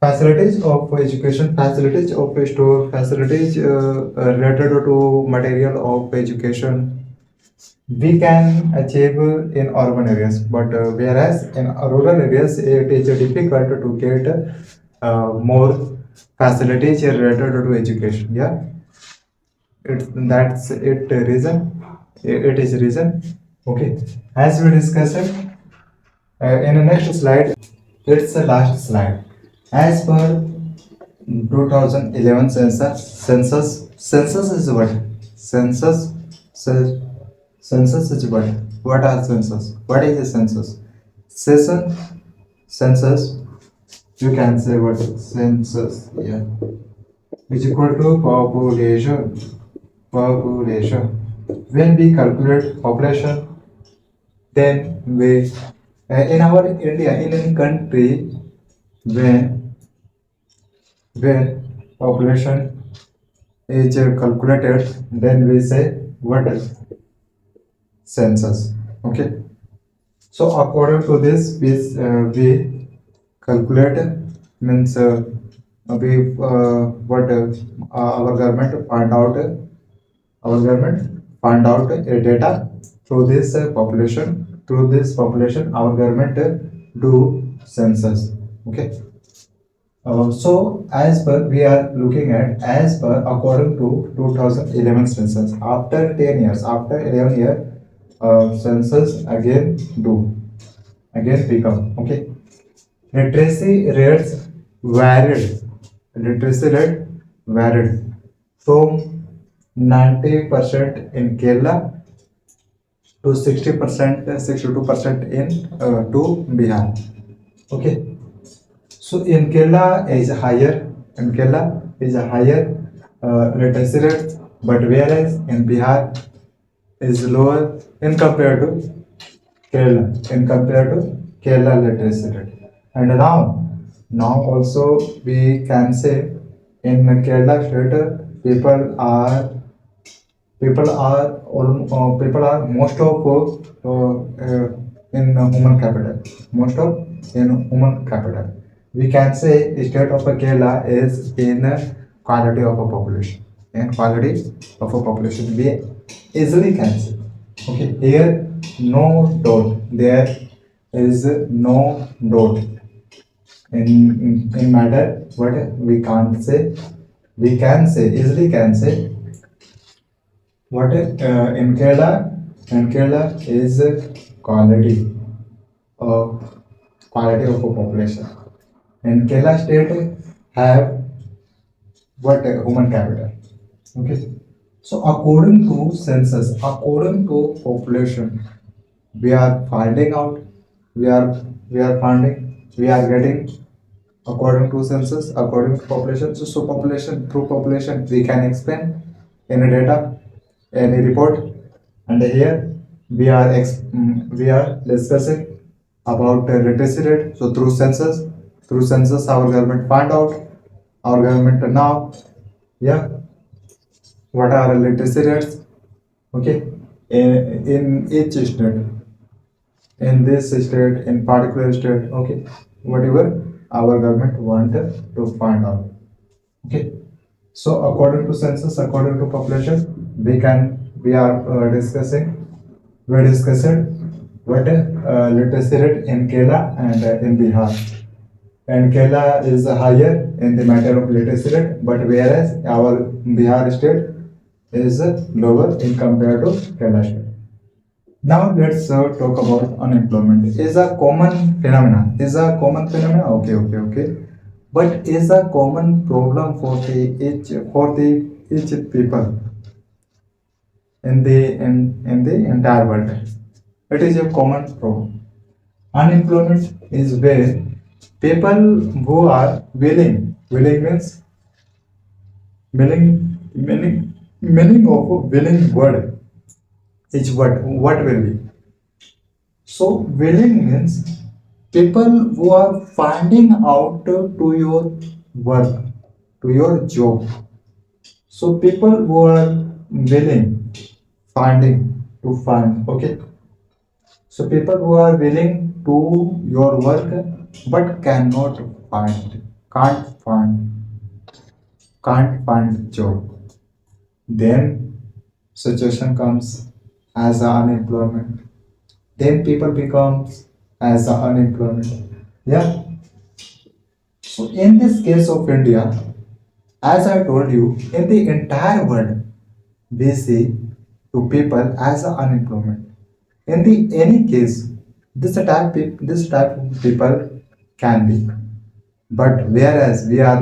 facilities of education, facilities of store, facilities related to material of education, we can achieve in urban areas, but whereas in rural areas it is difficult to get more facilities related to education. Yeah, that's it reason. It is reason. Okay, as we discussed in the next slide, it's the last slide. As per 2011 census is what? Census, census census is what? What are census? What is a census? Session, census, you can say what census, yeah, is equal to population. Population. When we calculate population, then we in our India, in any country, when where population is calculated, then we say what is census. Okay. So according to this, we calculate means we what our government find out a data through this population. Through this population, our government do census. Okay. So as per we are looking at as per according to 2011 census, after 10 years, after 11 year census again become. Okay. Literacy rates varied. Literacy rate varied from 90% in Kerala to 60%, 62% in to Bihar. Okay. So in Kerala is higher. In Kerala is a higher literacy rate, but whereas in Bihar is lower in compared to Kerala. In compared to Kerala literacy rate. And now also we can say in Kerala state people are most of in human capital. Most of in human capital. We can say the state of Kerala is in quality of a population. In quality of a population, we easily can say. Okay, here no doubt. There is no doubt in matter what we can't say. We can say easily can say what in Kerala is quality of quality of a population. And Kerala state have what human capital. Okay. So according to census, according to population, we are finding out, we are we are getting according to census, according to population. So population through population we can explain any data, any report, and here we are discussing about literacy rate. So through census, our government find out, our government now, yeah, what are literacy rates? Okay, in each state, in this state, in particular state, okay, whatever our government wanted to find out. Okay, so according to census, according to population, we are we discussed what literacy rate in Kerala and in Bihar. And Kerala is higher in the matter of literacy rate, but whereas our Bihar state is lower in compared to Kerala state. Now let's talk about unemployment. Is a common phenomena. Is a common phenomena. Okay, okay, okay. But is a common problem for the each people in the entire world. It is a common problem. Unemployment is where people who are willing means meaning meaning of a willing word is what will be. So willing means people who are finding out to your work, to your job. So people who are willing finding to find. Okay. So people who are willing to your work but cannot find, can't find, can't find job. Then situation comes as a unemployment. Then people becomes as a unemployment. Yeah. So in this case of India, as I told you, in the entire world, we see to people as a unemployment. In the any case, this type of people can be. But whereas we are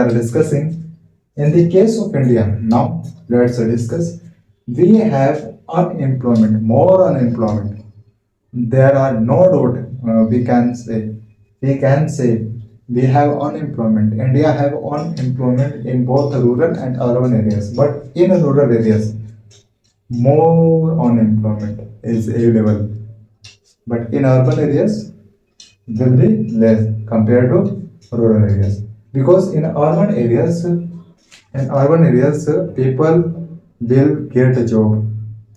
discussing in the case of India, now let's discuss. We have unemployment, more unemployment. There are no doubt. We can say we have unemployment. India have unemployment in both rural and urban areas. But in rural areas, more unemployment is available. But in urban areas, will be less compared to rural areas. because in urban areas people will get a job.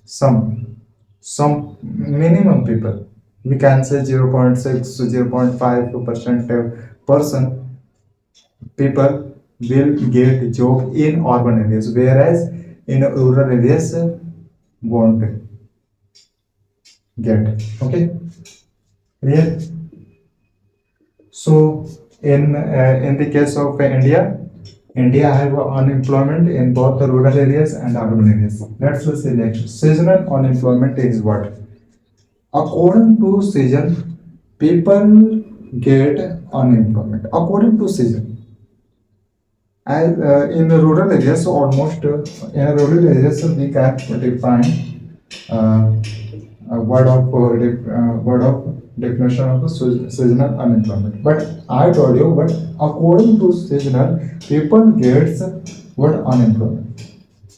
Some some minimum people, we can say 0.6 to 0.5% person people will get job in urban areas, whereas in rural areas won't get. Okay, clear? So in the case of India have unemployment in both the rural areas and urban areas. Let's see next. Seasonal unemployment is what? According to season, people get unemployment. According to season, as in the rural areas, so almost in rural areas we can define uh, word of definition of the seasonal unemployment. But I told you, but according to seasonal, people gets what unemployment,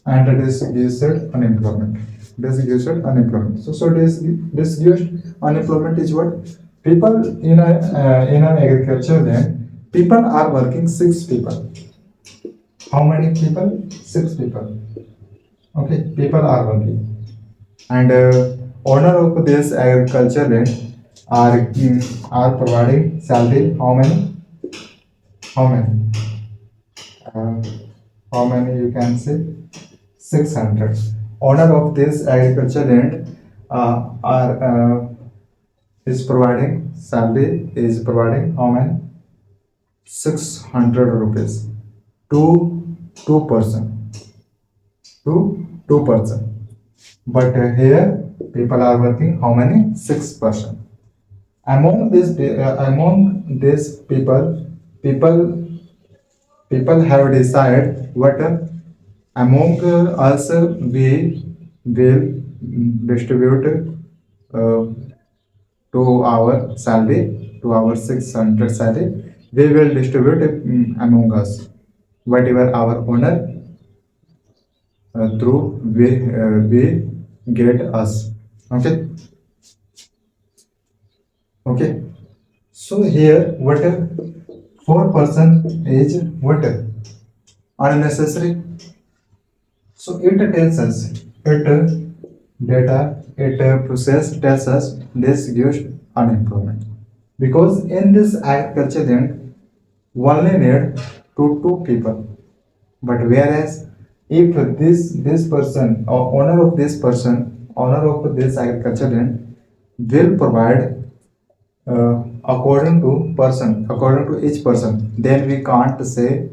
and this gives it unemployment. This gives it unemployment. So this gives unemployment is what? People in an agriculture land, people are working six people. How many people? Six people. Okay, people are working, and owner of this agriculture land are providing salary. How many? How many? Uh, how many you can say? 600. Owner of this agriculture land is providing salary, is providing how many? 600 rupees to two-person, to two-person. But here people are working how many? 6%. Among these people people have decided what among us we will distribute uh, to our salary, to our 600 salary, we will distribute it among us whatever our owner through we get us. Okay, okay. So here what 4% is what unnecessary. So it tells us, it process tells us this gives unemployment, because in this agriculture land only need two people. But whereas if this person or owner of this agriculture land will provide according to each person, then we can't say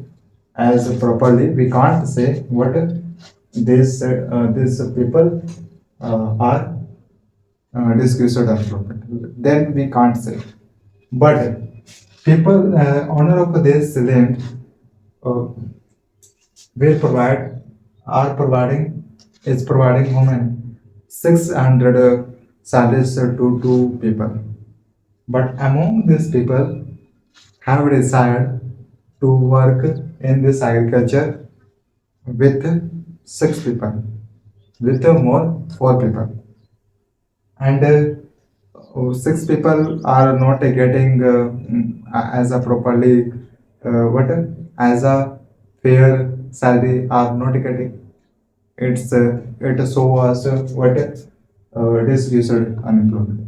as properly, we can't say what these people are discussed unemployment, then we can't say. But people owner of this land uh, will provide, are providing, is providing how many? 600 salaries to two people. But among these people have decided to work in this agriculture with six people, with more four people, and six people are not getting as a properly what as a fair salary, are not getting. It show us what disguised unemployment,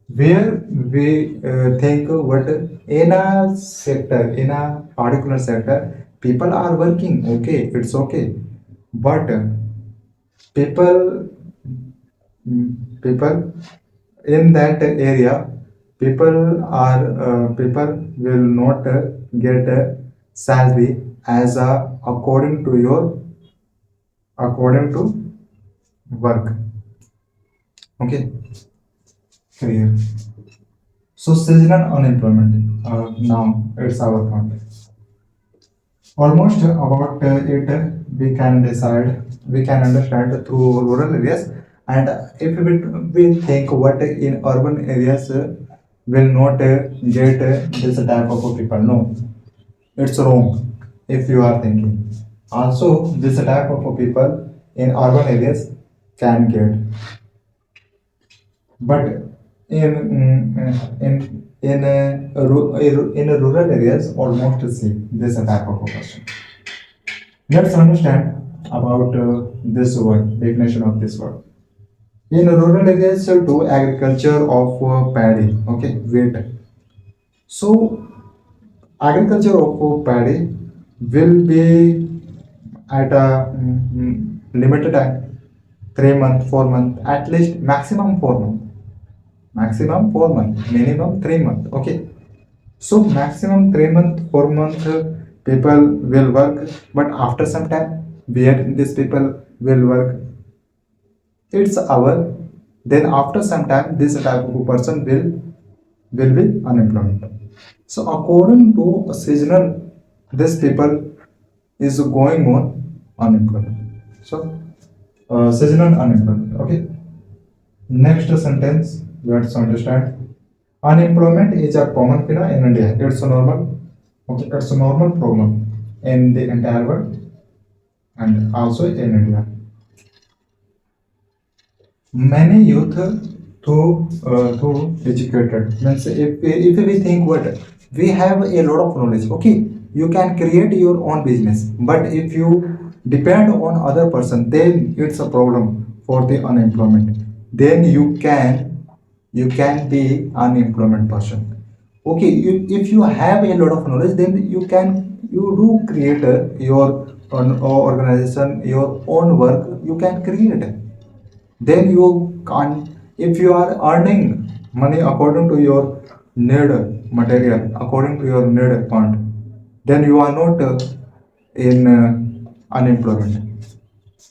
where we think what in a sector, in a particular sector, people are working, okay, it's okay. But people people in that area, people will not get a salary as a according to your, according to work. Okay, clear. So seasonal unemployment. Now it's our point. Almost about it we can decide, we can understand through rural areas. And if we think what in urban areas will not get this type of people, no, it's wrong. If you are thinking also this type of people in urban areas can get, but in in a rural areas almost see this type of a person. Let's understand about this word, definition of this word. In rural areas, do agriculture of paddy. Okay, wait. So agriculture of paddy will be at a limited time, 3 month, 4 month, at least maximum 4 month, minimum 3 month. Okay, so maximum 3 month, 4 month people will work, but after some time, where these people will work, it's our. Then after some time, this type of person will be unemployed. So according to seasonal, this people is going on unemployment. So seasonal unemployment. Okay. Next sentence, let's understand. Unemployment is a common phenomenon in India. It's a normal. Okay, it's a normal problem in the entire world and also in India. Many youth to educated means if we think what we have a lot of knowledge, okay, you can create your own business, but if you depend on other person, then it's a problem for the unemployment. Then you can be unemployment person. Okay, if you have a lot of knowledge, then you do create your own organization, your own work you can create. Then you can't, if you are earning money according to your need material, according to your need fund, then you are not in unemployment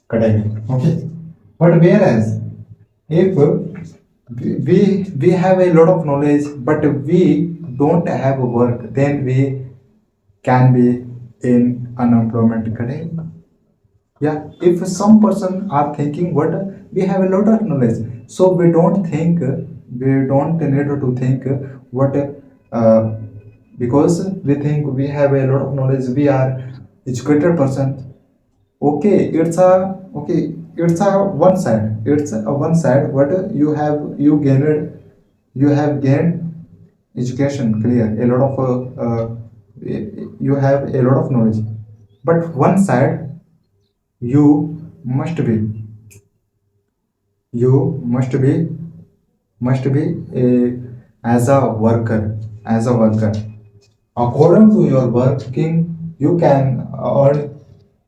category. Okay, but whereas if we have a lot of knowledge but we don't have work, then we can be in unemployment category. Yeah, if some person are thinking what we have a lot of knowledge, so we don't need to think what because we think we have a lot of knowledge, we are educated person. Okay, it's a one side, it's a one side what you have gained education, clear, a lot of you have a lot of knowledge, but one side you must be you must be a as a worker, according to your working you can earn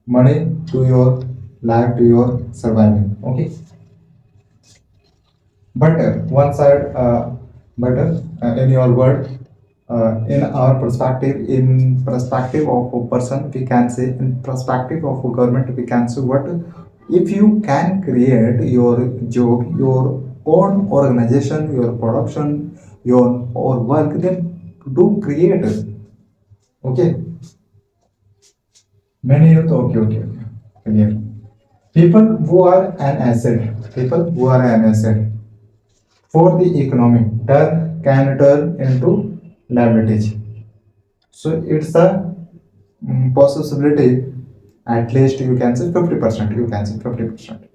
money to your life, to your surviving. Okay, but one side but in your word, in our perspective, in perspective of a person, we can say, in perspective of a government, we can say what if you can create your job, your own organization, your production, your or work, then do create it. Okay, many youth. Okay, clear. People who are an asset for the economy can turn into liabilities. So it's a possibility, at least you can say 50%. You can say 50%.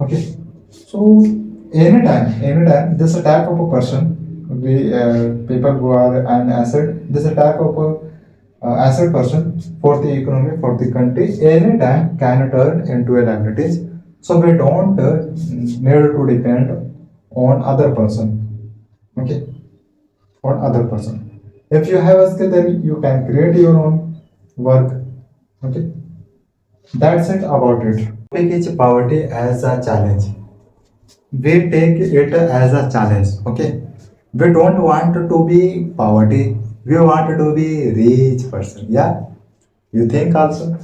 Okay. So anytime, this type of a person, we people who are an asset, this type of a asset person for the economy, for the country, anytime can turn into a liabilities. So we don't need to depend on other person. Okay, on other person. If you have a skill, then you can create your own work. Okay, that's it about it. Topic is poverty as a challenge. We take it as a challenge. Okay, we don't want to be poverty, we want to be rich person. Yeah, you think also.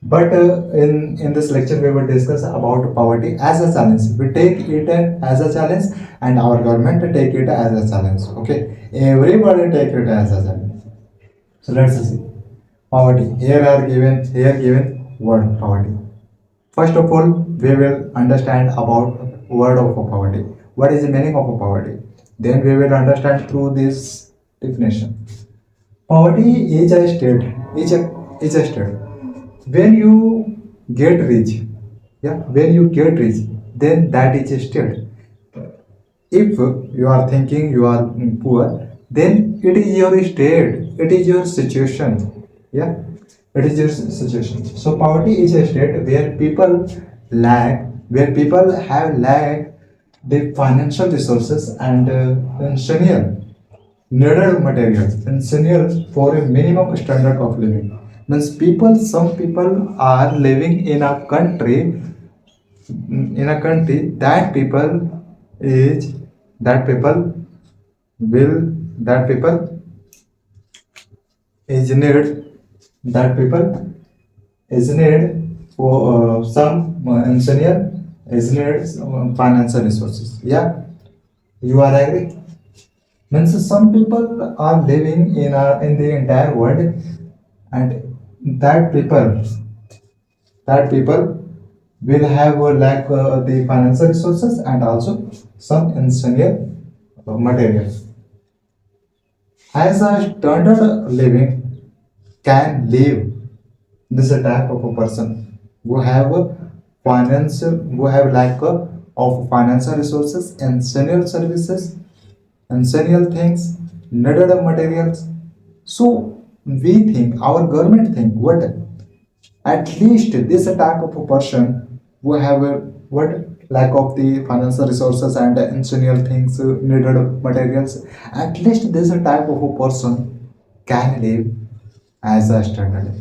But in this lecture, we will discuss about poverty as a challenge. We take it as a challenge, and our government take it as a challenge. Okay, everybody take it as a challenge. So let's see. Poverty. Here given word poverty. First of all, we will understand about word of poverty. What is the meaning of poverty? Then we will understand through this definition. Poverty is a state. Is a state. When you get rich, yeah, when you get rich, then that is a state. If you are thinking you are poor, then it is your state, it is your situation. Yeah, it is your situation. So poverty is a state where people lack, where people have lacked the financial resources and essential needed materials, essential for a minimum standard of living. Means people, some people are living in a country that people is, that people will, that people is need, that people is need for some engineer is need some financial resources. Yeah, you are agree. Means some people are living in the entire world, and that people, that people will have lack the financial resources and also some essential materials. As a standard living can live, this is a type of a person who have a financial, who have lack of financial resources, essential services, essential things, needed materials. So we think, our government think, what at least this type of a person who have a what lack of the financial resources and essential things, needed materials, at least this type of a person can live as a standard,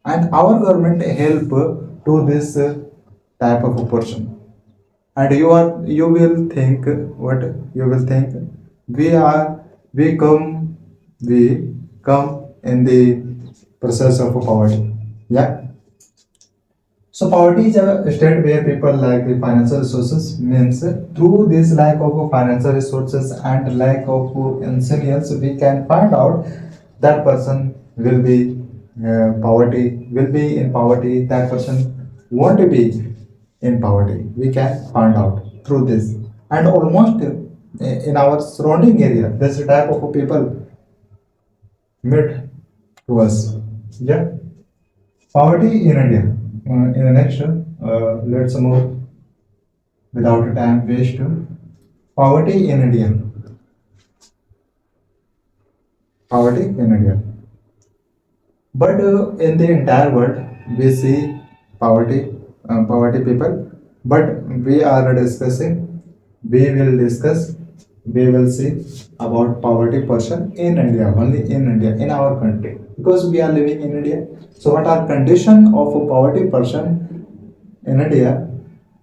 and our government help to this type of a person. And you will think, what you will think, we are, we come, we come in the process of poverty. Yeah. So poverty is a state where people lack the financial resources. Means through this lack of financial resources and lack of essentials, we can find out that person will be poverty, will be in poverty. That person won't be in poverty. We can find out through this. And almost in our surrounding area, there's a type of people meet to us. Yeah. Poverty in India. In the next, let's move without a time waste. Poverty in India. Poverty in India. But in the entire world, we see poverty, poverty people. But we are discussing, we will discuss, we will see about poverty person in India, only in India, in our country, because we are living in India. So, what are condition of a poverty person in India?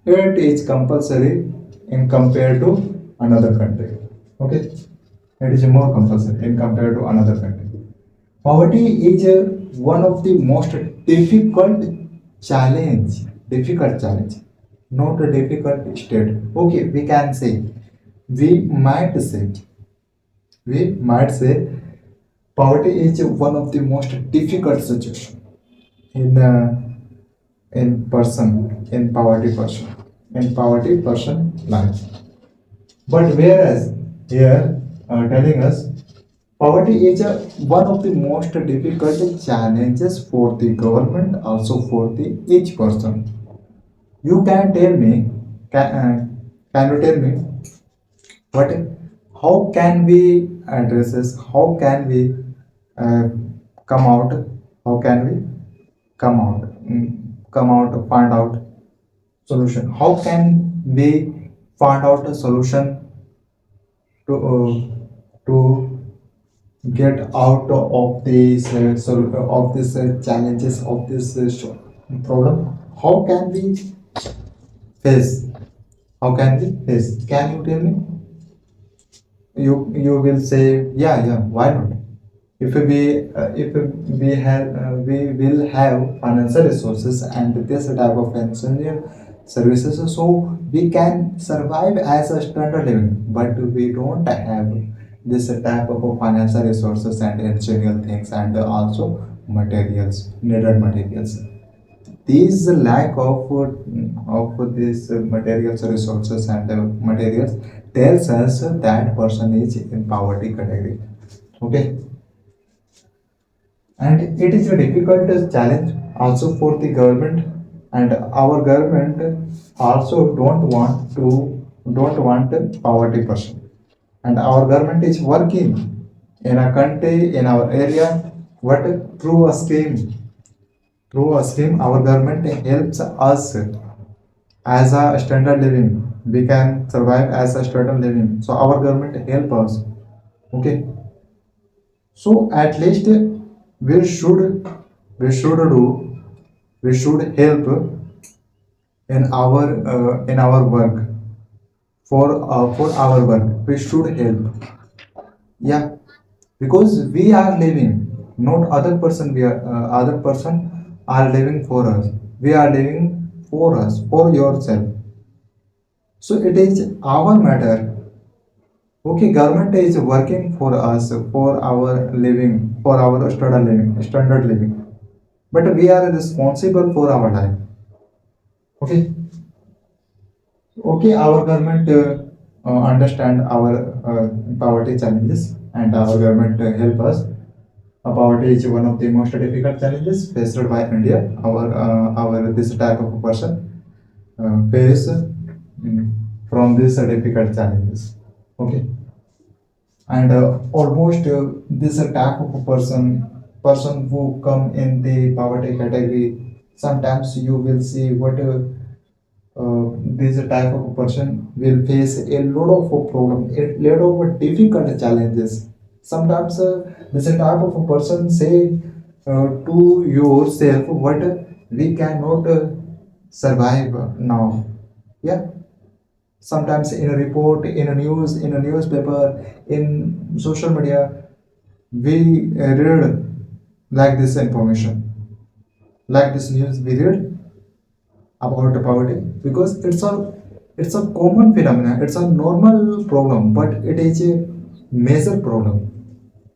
It is compulsory in compared to another country. Okay, it is more compulsory in compared to another country. Poverty is one of the most difficult challenge, difficult challenge, not a difficult state. Okay, we can say, we might say, we might say, poverty is one of the most difficult situation in person, in poverty person life. But whereas here telling us, poverty is one of the most difficult challenges for the government, also for the each person. You can tell me, can you tell me what, how can we address this? How can we uh, come out? How can we come out? Come out, find out solution. How can we find out a solution to get out of these of these challenges of this problem? How can we face? How can we face? Can you tell me? You will say, yeah, why not? If we have we will have financial resources and this type of financial services, so we can survive as a standard living. But we don't have this type of financial resources and essential things and also materials, needed materials. These lack of these materials, resources and materials tells us that person is in poverty category. Okay, and it is a difficult challenge also for the government, and our government also don't want to don't want a poverty person. And our government is working in a country, in our area, what through a scheme. Through a scheme, our government helps us as a standard living. We can survive as a standard living. So our government help us. Okay. So at least we should we should do we should help in our work for our work. We should help. Yeah, because we are living, not other person. We are other person are living for us. We are living for us, for yourself. So it is our matter. Okay, government is working for us for our living, for our standard living. But we are responsible for our life. Okay, okay, our government understand our poverty challenges, and our government help us. Poverty is one of the most difficult challenges faced by India. Our this type of person face from these difficult challenges. Okay, and almost this type of person who come in the poverty category. Sometimes you will see what this type of person will face a lot of problem, a lot of difficult challenges. Sometimes this type of a person say to yourself, what we cannot survive now. Yeah, sometimes in a report, in a news, in a newspaper, in social media, we read like this information, like this news we read about the poverty, because it's a common phenomenon, it's a normal problem, but it is a major problem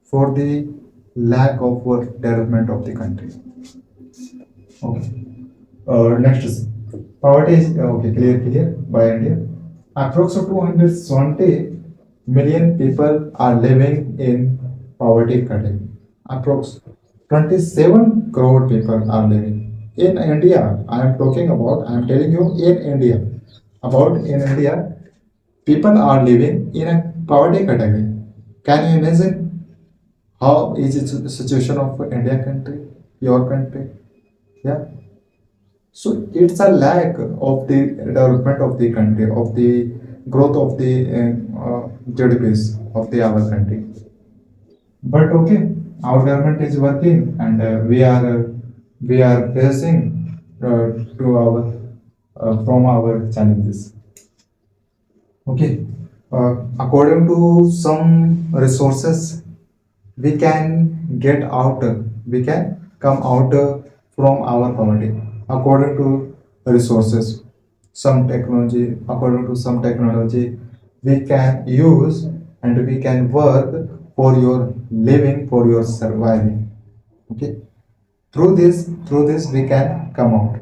for the lack of development of the country. Okay, next is poverty is okay, clear by India. Approximately 220 million people are living in poverty category. Approx 27 crore people are living in India. I am talking about, I am telling you in India. About in India, people are living in a poverty category. Can you imagine how is it the situation of India country, your country? Yeah. So it's a lack of the development of the country, of the growth of the GDPs of the our country. But okay, our government is working, and we are facing to our from our challenges. Okay, according to some resources, we can get out, we can come out from our poverty. According to resources, some technology, according to some technology, we can use and we can work for your living, for your surviving. Okay, through this we can come out.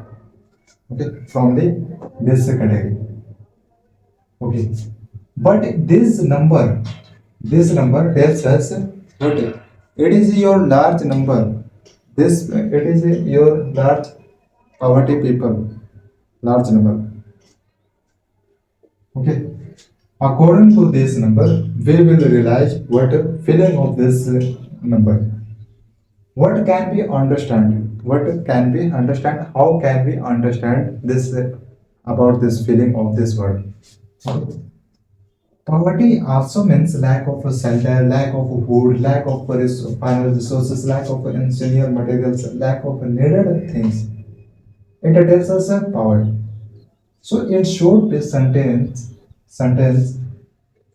Okay, from the this category. Okay, but this number tells us what it is your large number. This it is your large poverty people, large number. Okay. According to this number, we will realize what feeling of this number. What can we understand? What can we understand? How can we understand this about this feeling of this word? Okay. Poverty also means lack of a shelter, lack of food, lack of final resources, lack of engineer materials, lack of needed things. It tells us poverty. So in short, this sentence,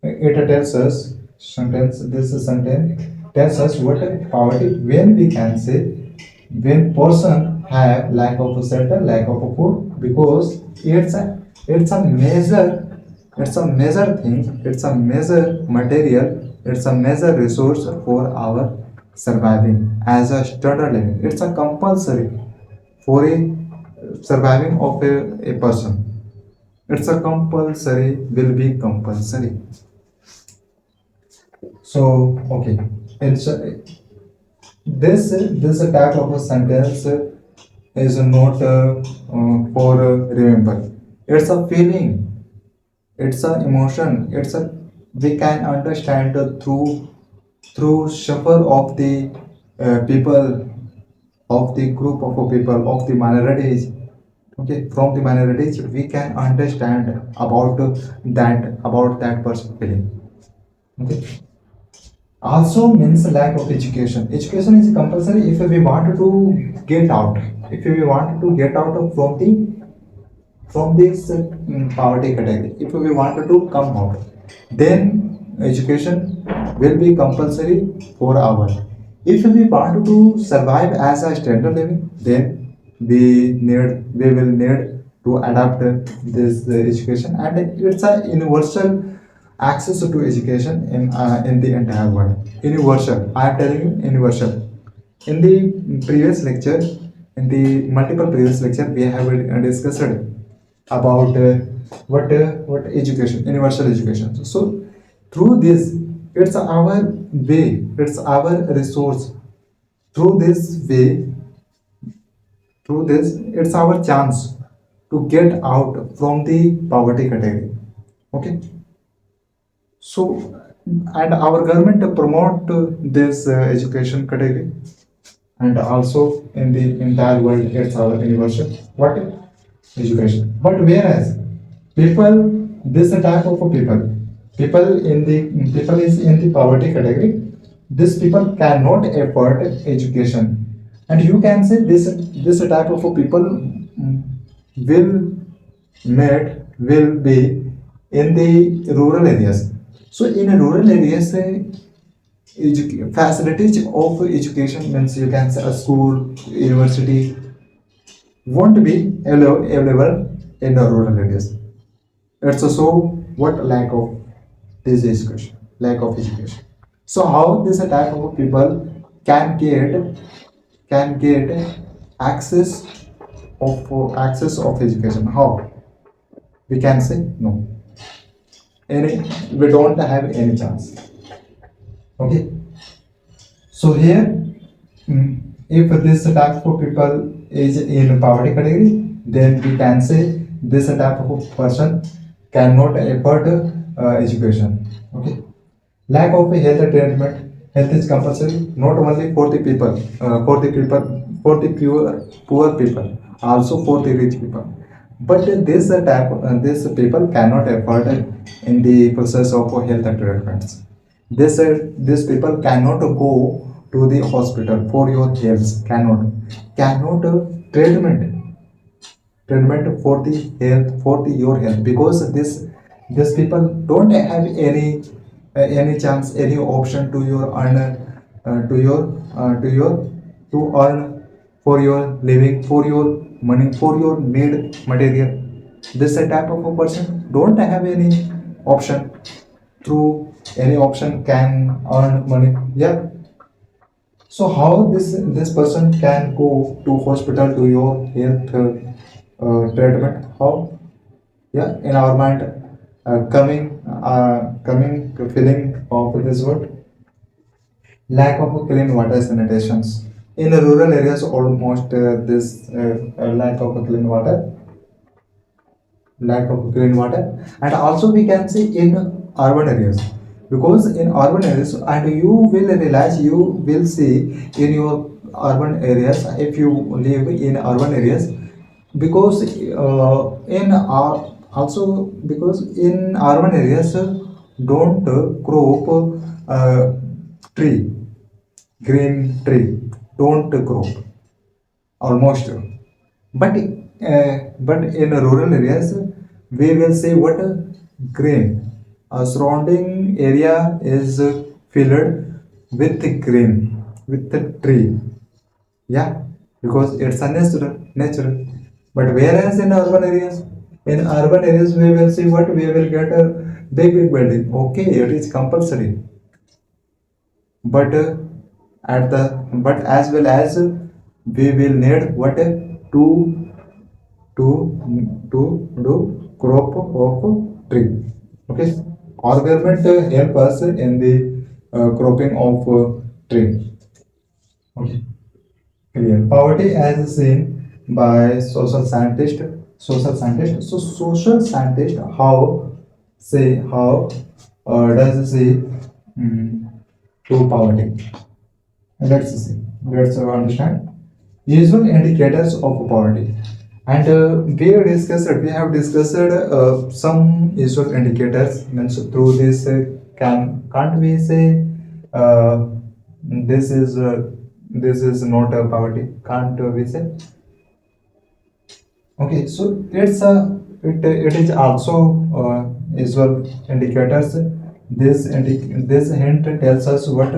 it tells us this sentence tells us what poverty, when we can say when person have lack of shelter, lack of food, because it's a major, it's a major thing, it's a major material, it's a major resource for our surviving as a standard living. It's a compulsory for a surviving of a person. It's a compulsory, will be compulsory. So okay, it's this type of a sentence is not for remember. It's a feeling. It's a emotion. It's a we can understand through suffer of the people, of the group of people, of the minorities. Okay, from the minorities we can understand about that person feeling. Okay, also means lack of education. Education is compulsory if we want to get out, if we want to get out of from this poverty category, if we want to come out, then education will be compulsory for our. If we want to survive as a standard living, then we will need to adapt this education, and it's a universal access to education in the entire world. Universal. I am telling you, universal. In the previous lecture, in the multiple previous lecture, we have discussed about what education, universal education. So through this, it's our way, it's our resource. Through this way, through this, it's our chance to get out from the poverty category. Okay. So, and our government promote this education category, and also in the entire world, it's our universal. What education? But whereas people, this type of people, people is in the poverty category. These people cannot afford education, and you can say this type of people will will be in the rural areas. So in rural areas, facilities of education means you can say a school, university won't be available in the rural areas. It's also what lack of this education, lack of education. So how this type of people can get access access of education? How? We can say no. Any we don't have any chance. Okay. So here, if this type of people is in poverty category, then we can say this type of person cannot afford education. Okay. Lack of health treatment. Health is compulsory not only for the people, for the poor people, also for the rich people. But this people cannot afford in the process of health treatments. This people cannot go to the hospital for your health. Cannot treatment for the health, for the your health, because this people don't have any chance, any option to your earn to your to earn for your living, for your money, for your need material. This type of a person don't have any option, through any option can earn money. Yeah. So how this person can go to hospital to your health treatment? How? Yeah, in our mind, coming feeling of this word, lack of clean water sanitations. In the rural areas, almost this lack of clean water, and also we can see in urban areas, because in urban areas, and you will realize, you will see in your urban areas, if you live in urban areas, because in also because in urban areas don't crop tree, green tree don't grow almost. But in rural areas we will say what green, surrounding area is filled with green, with the tree. Yeah, because it's a natural. But whereas in urban areas we will see what we will get a big building. Okay, it is compulsory, but at the but as well as we will need what to to to do crop of tree. Okay, our government help us in the cropping of tree. Okay, clear. Poverty as seen by social scientist. So social scientist, how say how does say to poverty. Let's see. Let's understand usual indicators of poverty. And we have discussed some usual indicators. Means through this, can't we say uh, this is uh, this is not a poverty? Can't we say? Okay, so it is also usual indicators. This hint tells us what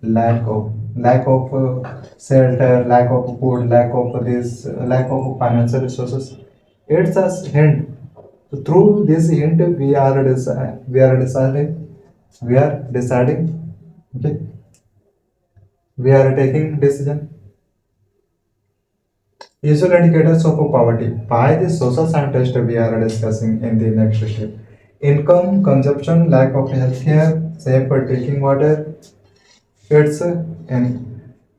lack of shelter, lack of food, lack of financial resources. It's a hint. So through this hint, we are deciding. Okay, we are taking decision. Usual indicators of poverty. By the social scientist we are discussing in the next step. Income, consumption, lack of healthcare, safe for drinking water. It's and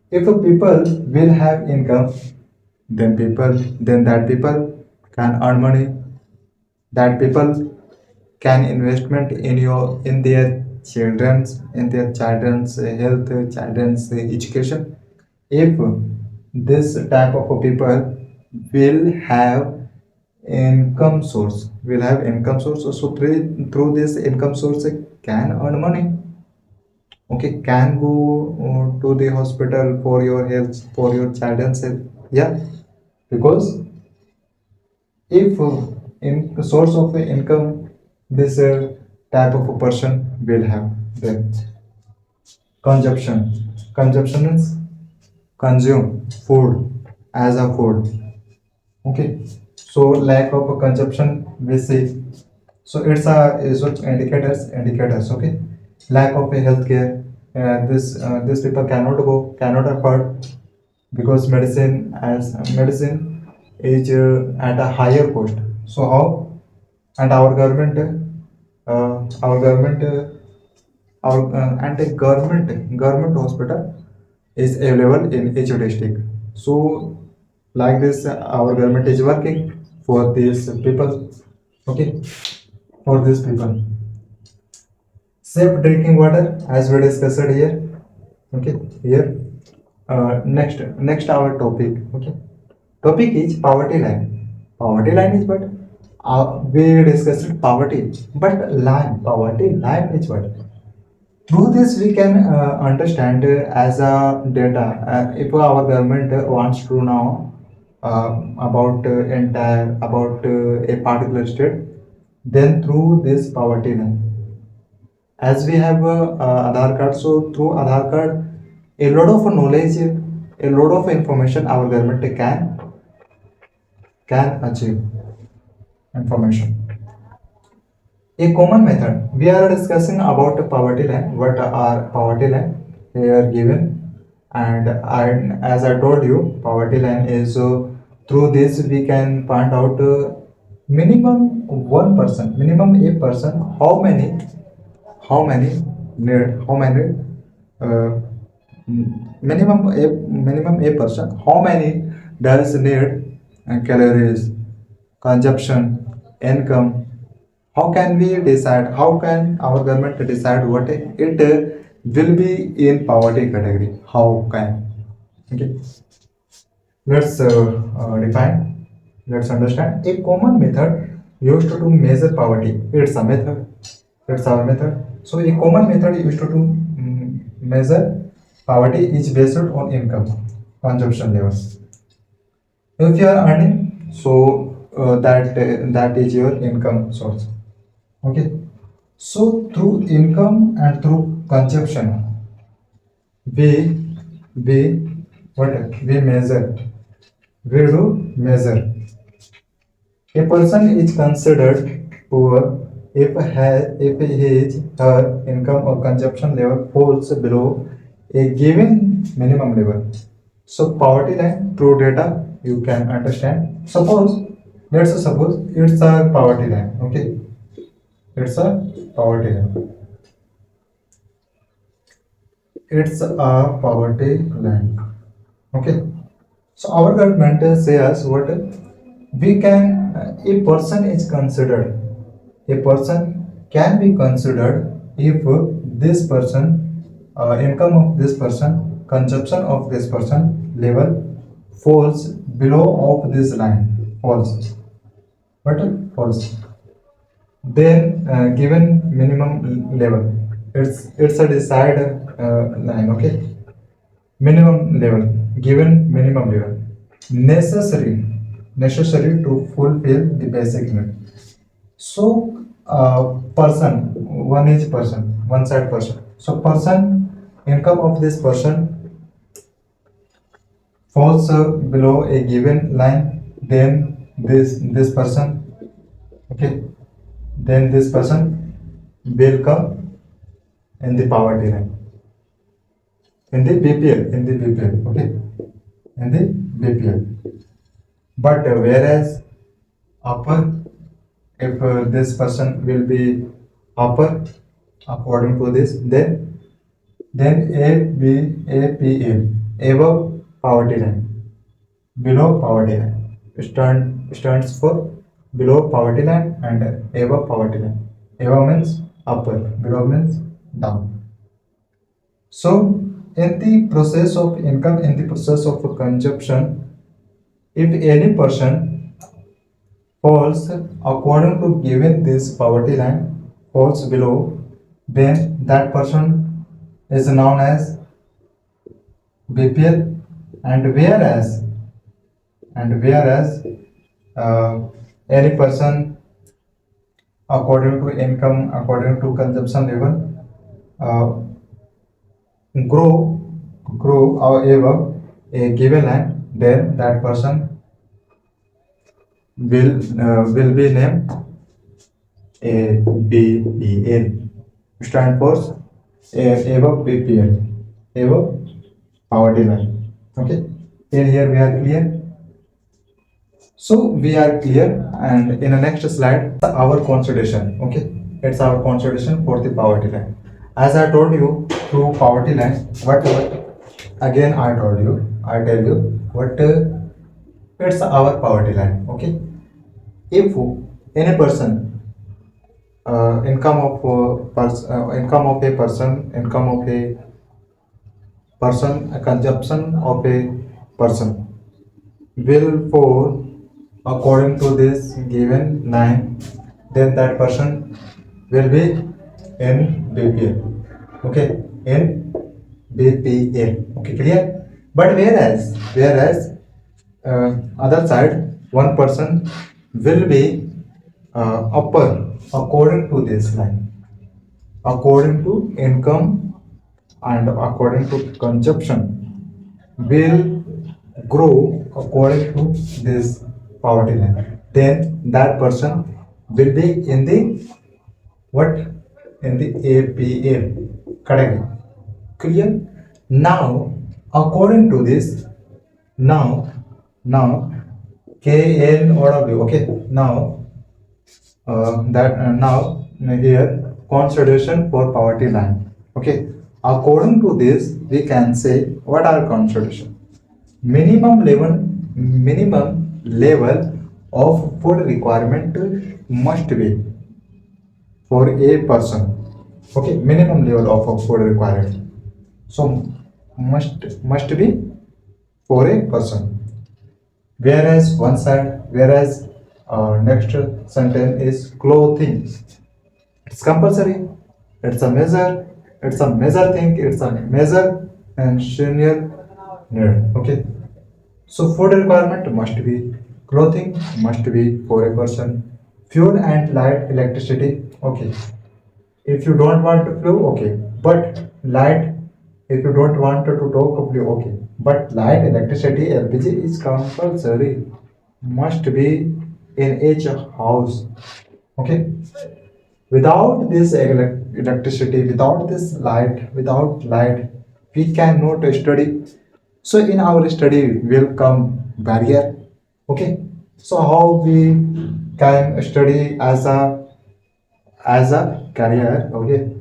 if a people will have income, then that people can earn money. That people can investment in their children's health, children's education. If this type of people will have income source, so through this income source can earn money. Okay, can go to the hospital for your health, for your children's health. Yeah, because if in source of income this type of a person will have, then consumption is consume food as a food. Okay, so lack of consumption we see. So it's a is what indicators. Okay, lack of a healthcare. This people cannot afford, because medicine is at a higher cost. So how? And our government our and a government hospital is available in each district. So like this, our government is working for these people. Okay, for these people. Safe drinking water, as we discussed here. Okay, here. Next our topic. Okay, topic is poverty line. Poverty line is what? We discussed poverty, but poverty line is what? Through this, we can understand as a data. If our government wants to know about a particular state, then through this poverty line, as we have Aadhaar card, so through Aadhaar card, a lot of knowledge, a lot of information our government can achieve information. A common method. We are discussing about poverty line. What are poverty line? Here given, and as I told you, poverty line is through this we can find out minimum one person, minimum a person. How many uh, minimum a person. How many does need calories, consumption, income. How can we decide? How can our government decide what it will be in poverty category? How can? Okay, let's define. Let's understand. A common method used to measure poverty. It's a method. It's our method. So a common method used to measure poverty is based on income, consumption levels. If you are earning, so that is your income source. Okay. So through income and through consumption, we we what we measure. We do measure. A person is considered poor if his her income or consumption level falls below a given minimum level. So poverty line through data you can understand. Suppose it's a poverty line. Okay, it's a poverty line. It's a poverty line. Okay. So our government says what we can. A person can be considered if this person, income of this person, consumption of this person level falls below of this line. False. What? False. Then given minimum level, it's a desired line. Okay, minimum level, given minimum level, necessary necessary to fulfill the basic need. So person, one is person, one side person. So person, income of this person falls below a given line, then this person, okay, then this person will come in the poverty line, in the BPL, in the BPL, okay, in the BPL. But whereas upper, if this person will be upper according to this, then APL, above poverty line, below poverty line, stands for below poverty line and above poverty line. Above means upper, below means down. So in the process of income, in the process of consumption, if any person falls according to given this poverty line, falls below, then that person is known as BPL. And whereas uh, any person according to income, according to consumption level, uh, grow above a given line, then that person will be named a BPL, stand for above BPL, above poverty line. Okay, here we are clear. So we are clear, and in the next slide, our consideration. Okay, it's our consideration for the poverty line. As I told you, through poverty line, what again I told you, I tell you what it's our poverty line. Okay, if any person, income of a person, income of a person, a consumption of a person will fall according to this given line, then that person will be in BPL. Okay, in BPL. Okay, clear? But whereas other side, one person will be upper according to this line, according to income and according to consumption will grow according to this poverty line, then that person will be in the what, in the APL. Correct? Clear? Now according to this, now KNOW. Okay, now that now here consideration for poverty line. Okay, according to this we can say what are consideration. Minimum level of food requirement must be for a person. Okay, minimum level of food requirement. So must be for a person. Whereas next sentence is clothing. It's compulsory. It's a measure. It's a measure thing. It's a measure and senior need. Okay. So food requirement must be, clothing must be for a person, fuel and light, electricity. Okay. If you don't want to flew, okay. But light, if you don't want to talk, flew, okay. But light, electricity, LPG is compulsory. Must be in each house. Okay. Without this electricity, without light, we cannot study. So in our study will come barrier. Okay. So how we can study as a career? Okay,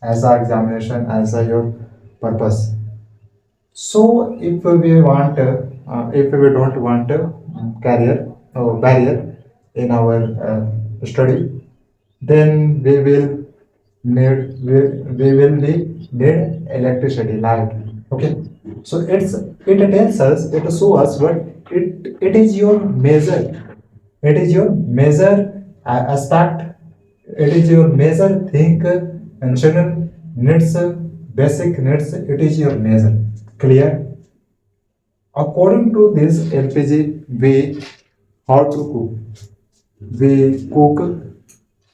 as a examination, as a your purpose. So if we don't want career or barrier in our study, then we will be need electricity, light. Okay, so it tells us, it shows us what it is your measure, it is your measure aspect, it is your measure think functional needs, basic needs, it is your measure. Clear? According to this LPG, we how to cook? We cook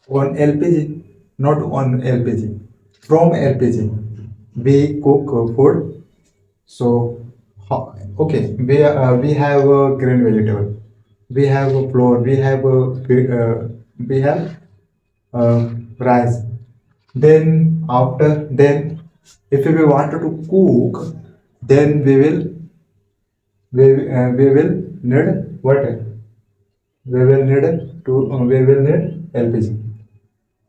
on LPG, not on LPG. From LPG, we cook food. So, okay, we have green vegetable, we have flour, we have rice. Then if we wanted to cook, then we will need what? We will need LPG.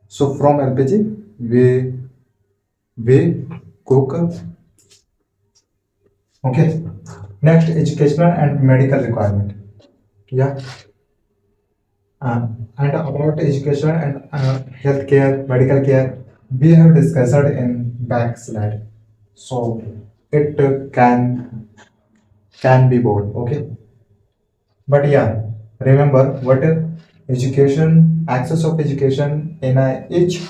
So from LPG we cook. Okay. Next, educational and medical requirement. Yeah. And about education and healthcare, medical care, we have discussed in backslide. So it can be both. Okay. But yeah, remember what education, access of education in each,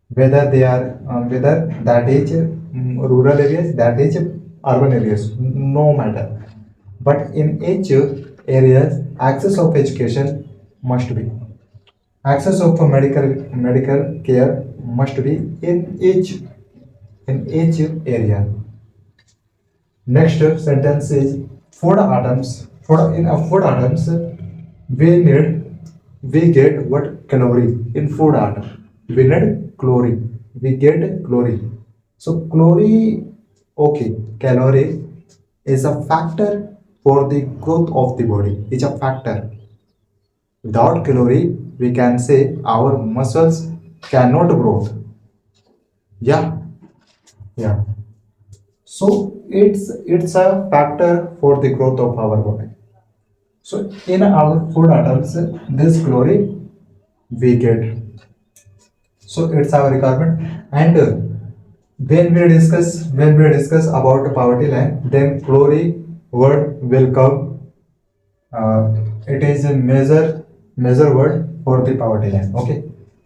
whether they are whether that is rural areas, that is urban areas, no matter. But in each areas, access of education must be. Access of medical care must be in each area. Next sentence is food items. Food items, we need we get what calorie in food item. We need calorie. We get calorie. So calorie, okay, calorie is a factor for the growth of the body. It's a factor. Without calorie, we can say our muscles cannot grow. Yeah, yeah. So it's a factor for the growth of our body. So in our food items, this calorie we get. So it's our requirement. And when we discuss about the poverty line, then calorie word will come. It is a measure word for the poverty line. Okay,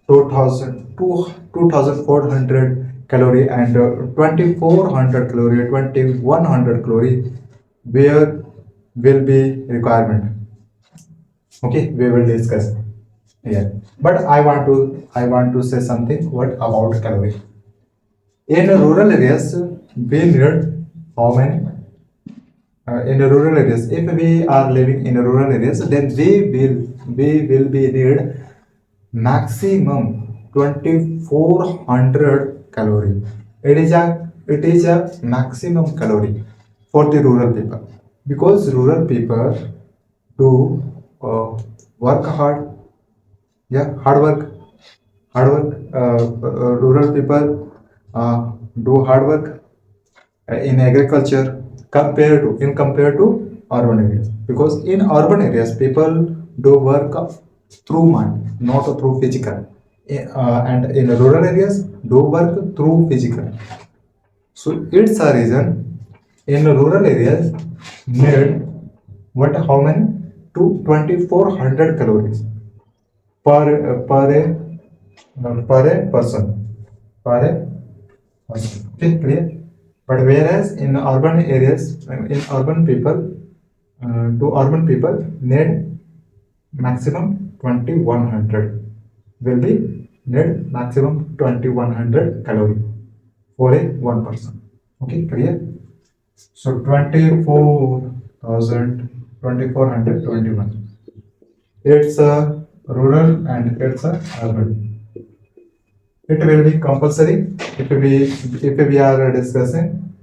2400 calorie and 2400 calorie, 2100 calorie, where will be requirement. Okay, we will discuss here. But I want to say something. What about calorie? In rural areas, we need how many? In rural areas, if we are living in rural areas, then we will be need maximum 2400 calorie. It is a maximum calorie for the rural people, because rural people do work hard. Yeah, hard work. Rural people do hard work in agriculture compared to urban areas, because in urban areas people do work through mind, not through physical. And in rural areas do work through physical. So it's a reason in rural areas need what, how many, to 2400 calories per a person, per a person. Okay, clear? But whereas in urban areas, in urban people, to urban people need maximum 2100, will be need maximum 2100 calorie for a one person. Okay, clear? So 24,000, 2421. It's a rural and it's a urban. It will be compulsory if we are discussing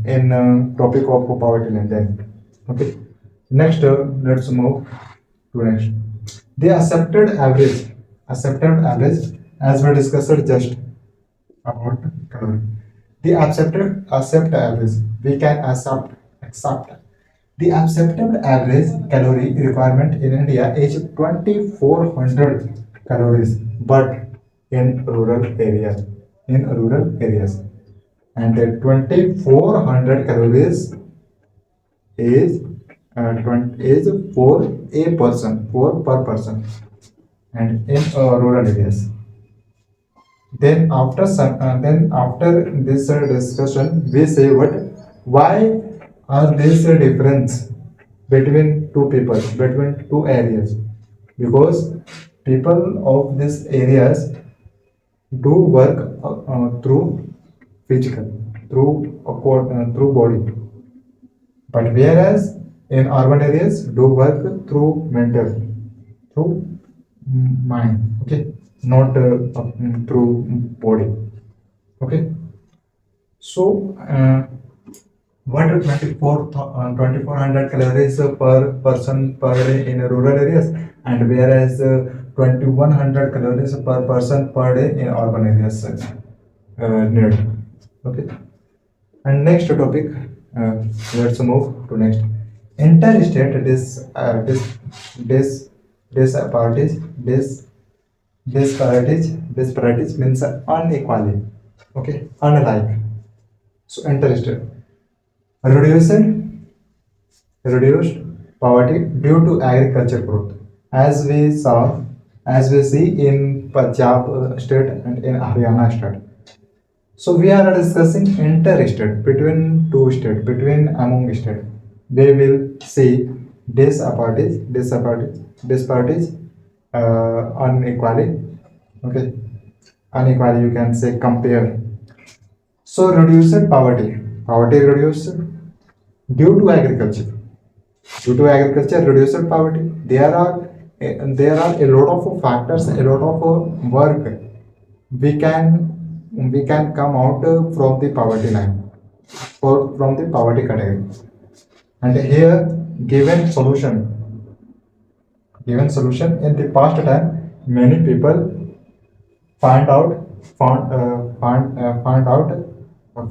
in topic of poverty line. Then okay, next let's move to next, the accepted average, as we discussed just about calorie. The accept average, we can accept the accepted average calorie requirement in India is 2400 calories, but in rural areas, and 2400 calories is 20 is for a person, for per person, and in rural areas. Then after this discussion, we say what, why are this difference between two people, between two areas? Because people of these areas do work through physical, through body, but whereas in urban areas do work through mental, through mind. Okay, not through body. Okay, so what 2400 calories per person per day in rural areas, and whereas 2100 calories per person per day in urban areas needed. Okay, and next topic, uh, let's move to next. Interstate disparities, disparities means unequally. Okay, unlike. So interstate. Reduced, reduced poverty due to agriculture growth, as we saw, as we see in Punjab state and in Haryana state. So we are discussing inter-state, between two states, between among states. We will see disparities unequally. Okay, unequally you can say compare. So reduced poverty reduced due to agriculture. Due to agriculture, reduced poverty. There are a lot of factors, a lot of work we can come out from the poverty line, or from the poverty category. And here, given solution given solution, in the past time many people find out find out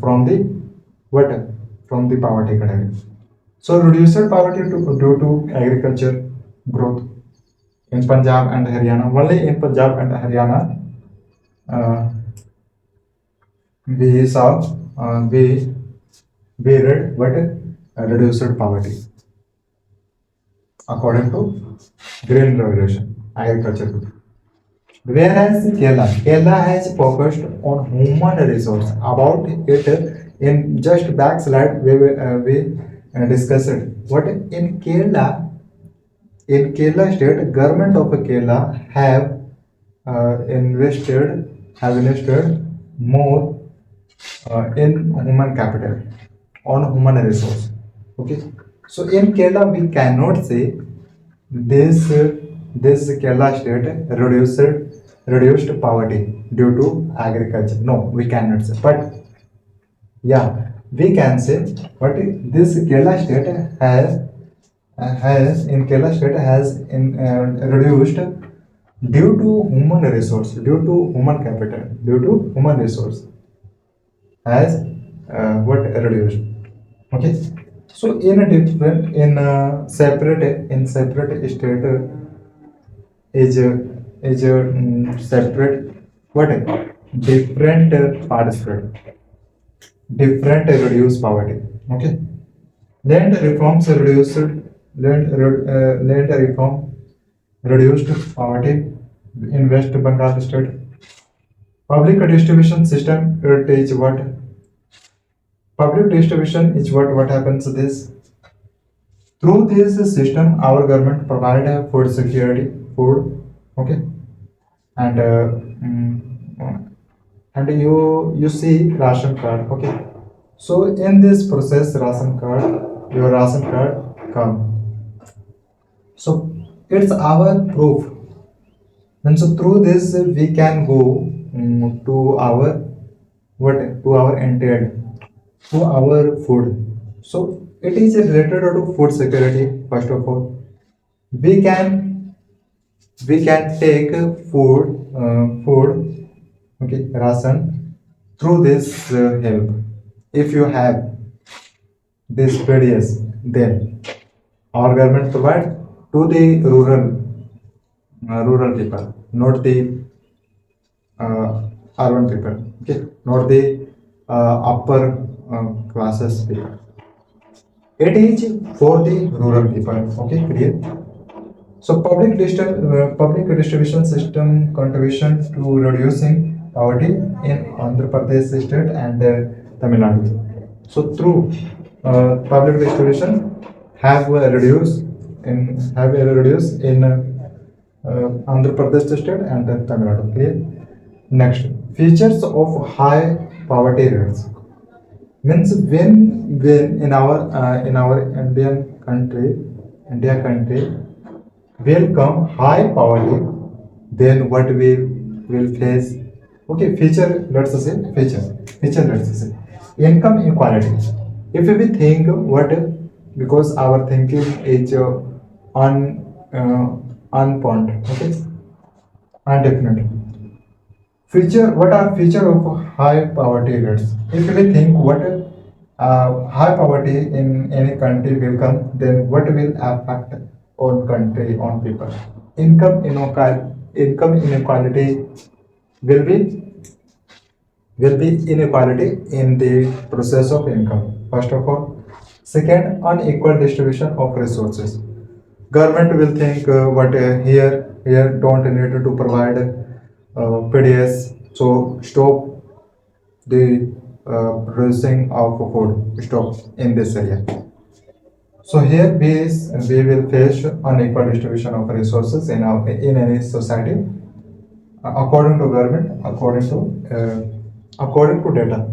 from the what, from the poverty category. So reduced poverty due to agriculture growth in Punjab and Haryana. Only in Punjab and Haryana uh, we saw, we read what, reduced poverty according to Green Revolution agriculture growth. Whereas Kerala has focused on human resource. About it in just backslide, we discussed it. What in Kerala state, government of Kerala have invested more in human capital, on human resource. Okay, so in Kerala we cannot say this this Kerala state reduced poverty due to agriculture. No, we cannot say. But yeah, we can say. But this Kerala state has reduced due to human resource, due to human capital, due to human resource has what reduced. Okay, so in a different, in separate state is separate what, different participate, different reduce poverty. Okay, land reforms reduced land reform reduced poverty in West Bengal state. Public distribution system is what, public distribution is what happens to this. Through this system, our government provide food security, food, okay, and you see ration card, okay. So in this process, your ration card come. So it's our proof, and so through this we can go to our what, to our entailed, to our food. So it is related to food security. First of all, we can take food, okay, ration, through this help. If you have this PDS, then our government provide to the rural people. not the urban people. Okay, not the upper classes people. It is for the rural people. Okay, clear. So public distribution system contribution to reducing poverty in Andhra Pradesh state and Tamil Nadu. So through public distribution have reduced in Andhra Pradesh state and Tamil Nadu. Clear. Next, features of high poverty rates means when in our India country will come high poverty, then what we will face. Okay, feature let's say income inequality. If we think what, because our thinking is un unpond, okay, undefinite. What are feature of high poverty rates? If we think what high poverty in any country will come, then what will affect on country, on people? Income inequality will be inequality in the process of income. First of all, second, unequal distribution of resources. Government will think what here don't need to provide PDS, so stop the producing of food, stop in this area. So here we will face unequal distribution of resources in any society, according to government, according to data.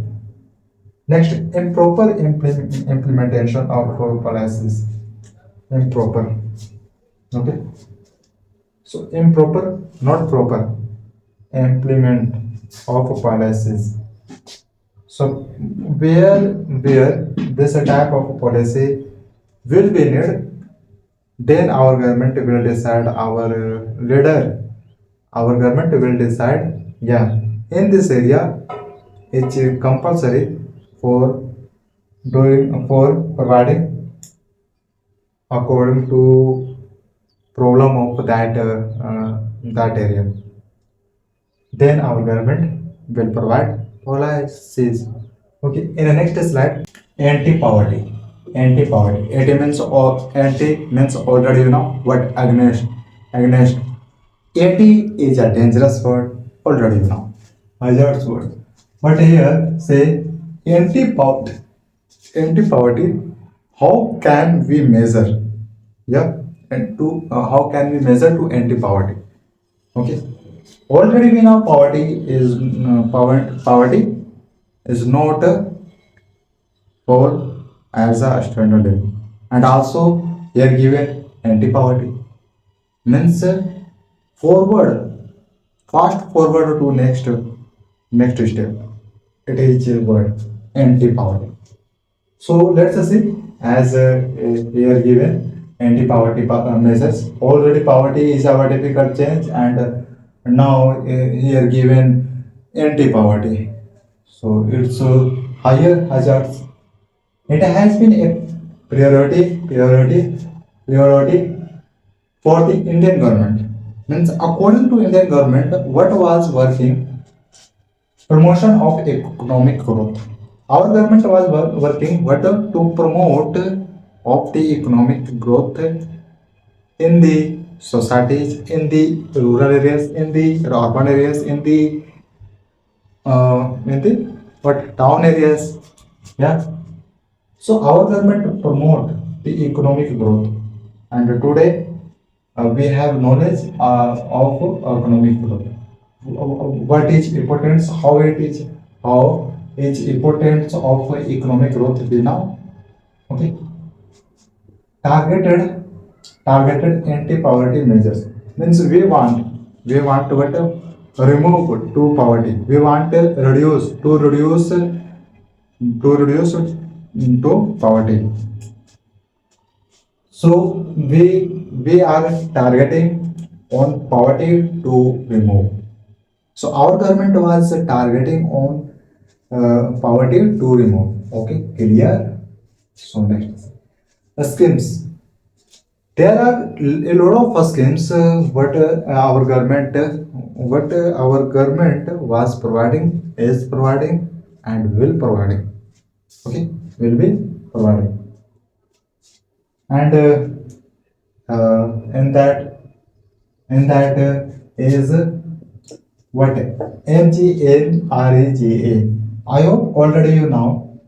Next, improper implementation of policies. Improper. Okay. So improper, not proper implement of policies. So where this type of policy will be needed, then our government will decide, our government will decide, yeah, in this area it's compulsory for providing according to problem of that area. Then our government will provide policies. Okay, in the next slide, anti-poverty. Anti-poverty. Anti means already you know what, against. Against. Anti is a dangerous word, already you know. Hazardous word. But here say anti-poverty. Anti-poverty. How can we measure? Yeah, and to how can we measure to anti-poverty? Okay, already we know poverty is not for as a standard living, and also here given anti-poverty means forward, fast forward to next step. It is word anti-poverty. So let's see, as here given anti-poverty measures. Already poverty is our difficult change, and now here given anti-poverty. So it's higher hazards. It has been a priority for the Indian government. Means according to Indian government, what was working, promotion of economic growth. Our government was working what to promote of the economic growth in the societies, in the rural areas, in the urban areas, in the what town areas. Yeah. So our government promote the economic growth, and today we have knowledge of economic growth. What is importance? How is importance of economic growth be now? Okay. Targeted anti-poverty measures means we want to what, remove to poverty. We want to reduce to poverty. So we are targeting on poverty to remove. So our government was targeting on poverty to remove. Okay, clear. So next, schemes. There are a lot of schemes what our government was providing, is providing, and will providing. Okay, will be providing, and in that is what MGNREGA. I hope already you know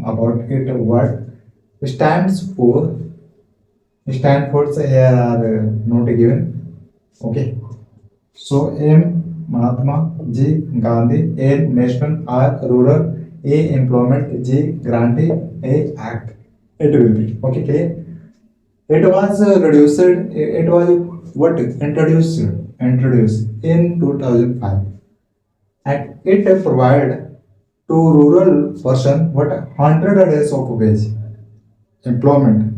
about it. What stands for? Stanfords here are not given. Okay. So M Mahatma, G Gandhi, N National, R Rural, A Employment, G Grantee, A Act. It will be okay. Clear. It was reduced. It was what introduced in 2005, and it provided to rural person what 100 days of wage employment.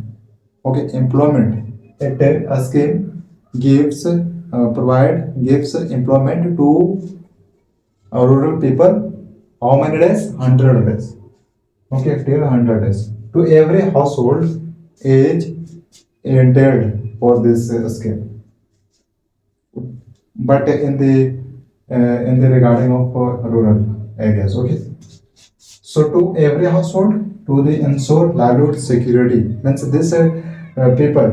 Okay, employment. It a scheme gives employment to rural people. How many days? 100 days. Okay, till 100 days to every household age entailed for this scheme. But in the regarding of rural areas. Okay. So to every household, to the ensure livelihood security means this people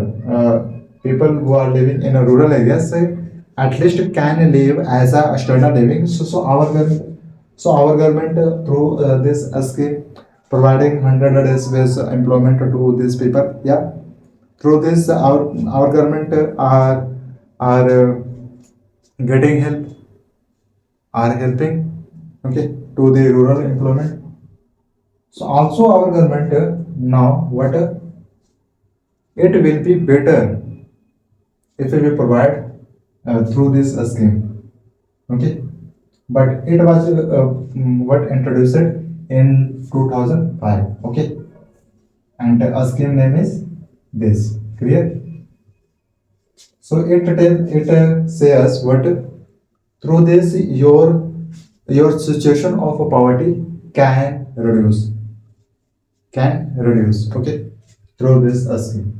who are living in a rural areas at least can live as a standard living. So our government through this scheme providing 100 days with employment to these people. Yeah, through this our government are getting help, are helping, okay, to the rural employment. So also our government now what it will be better if we provide through this scheme. Okay, but it was what introduced in 2005. Okay, and a scheme name is this. Clear? So it says what through this your situation of poverty can reduce. Okay, through this scheme.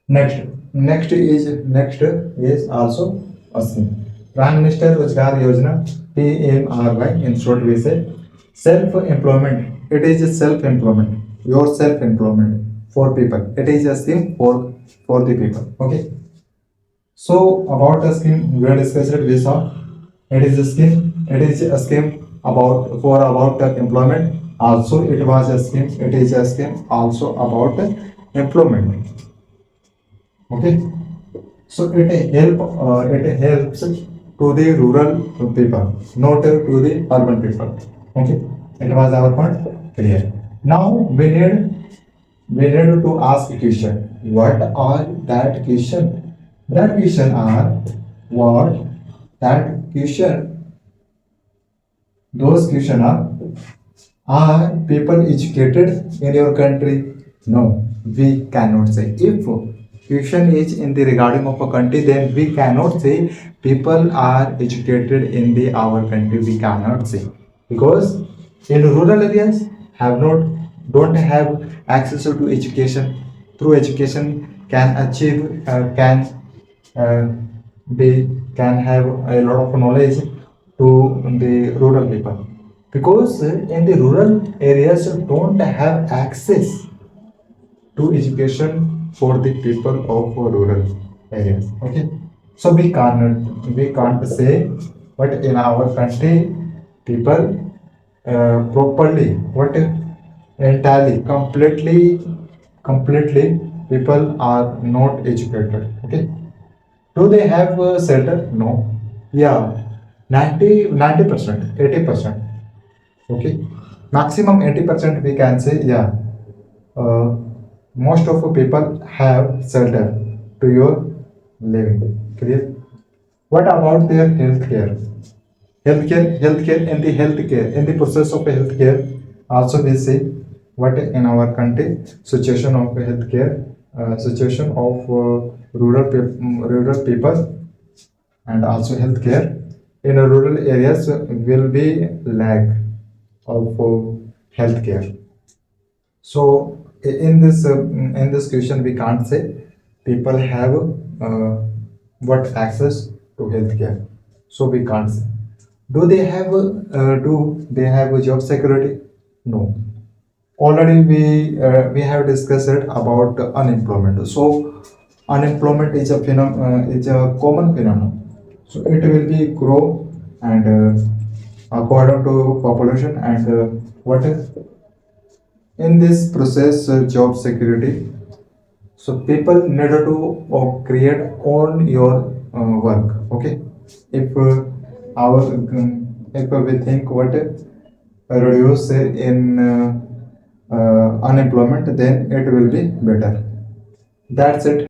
Next is also a scheme. Prime Minister Rozgar Yojana, PMRY. In short, we say self-employment. It is a self-employment. Your self-employment for people. It is a scheme for the people. Okay. So about a scheme we are discussed. We saw it is a scheme. It is a scheme about employment. Also, it was a scheme. It is a scheme also about employment. Okay, so it helps to the rural people, not to the urban people. Okay, it was our point clear. Now we need to ask a question. What are that question? That question are what that question. Those question are people educated in your country? No, we cannot say. If question is in the regarding of a country, then we cannot say people are educated in the our country. We cannot say because in rural areas have not don't have access to education. Through education can achieve uh, they can have a lot of knowledge to the rural people because in the rural areas don't have access to education for the people of rural areas. Okay, so we can't say, but in our country, people properly what entirely completely people are not educated. Okay, do they have shelter? No. Yeah, 90%, 80%. Okay, maximum 80% we can say. Yeah, uh, most of the people have shelter to your living. Clear? What about their healthcare? In the process of healthcare, also we see what in our country situation of healthcare, situation of rural people, and also healthcare in rural areas will be lack of healthcare. So in this question we can't say people have what access to healthcare, so we can't say. Do they have a job security? No. Already we have discussed it about unemployment. So unemployment is is a common phenomenon. So it will be grow and according to population and what is in this process job security. So people need to create on your work. Okay, if our if we think what reduce in unemployment, then it will be better. That's it.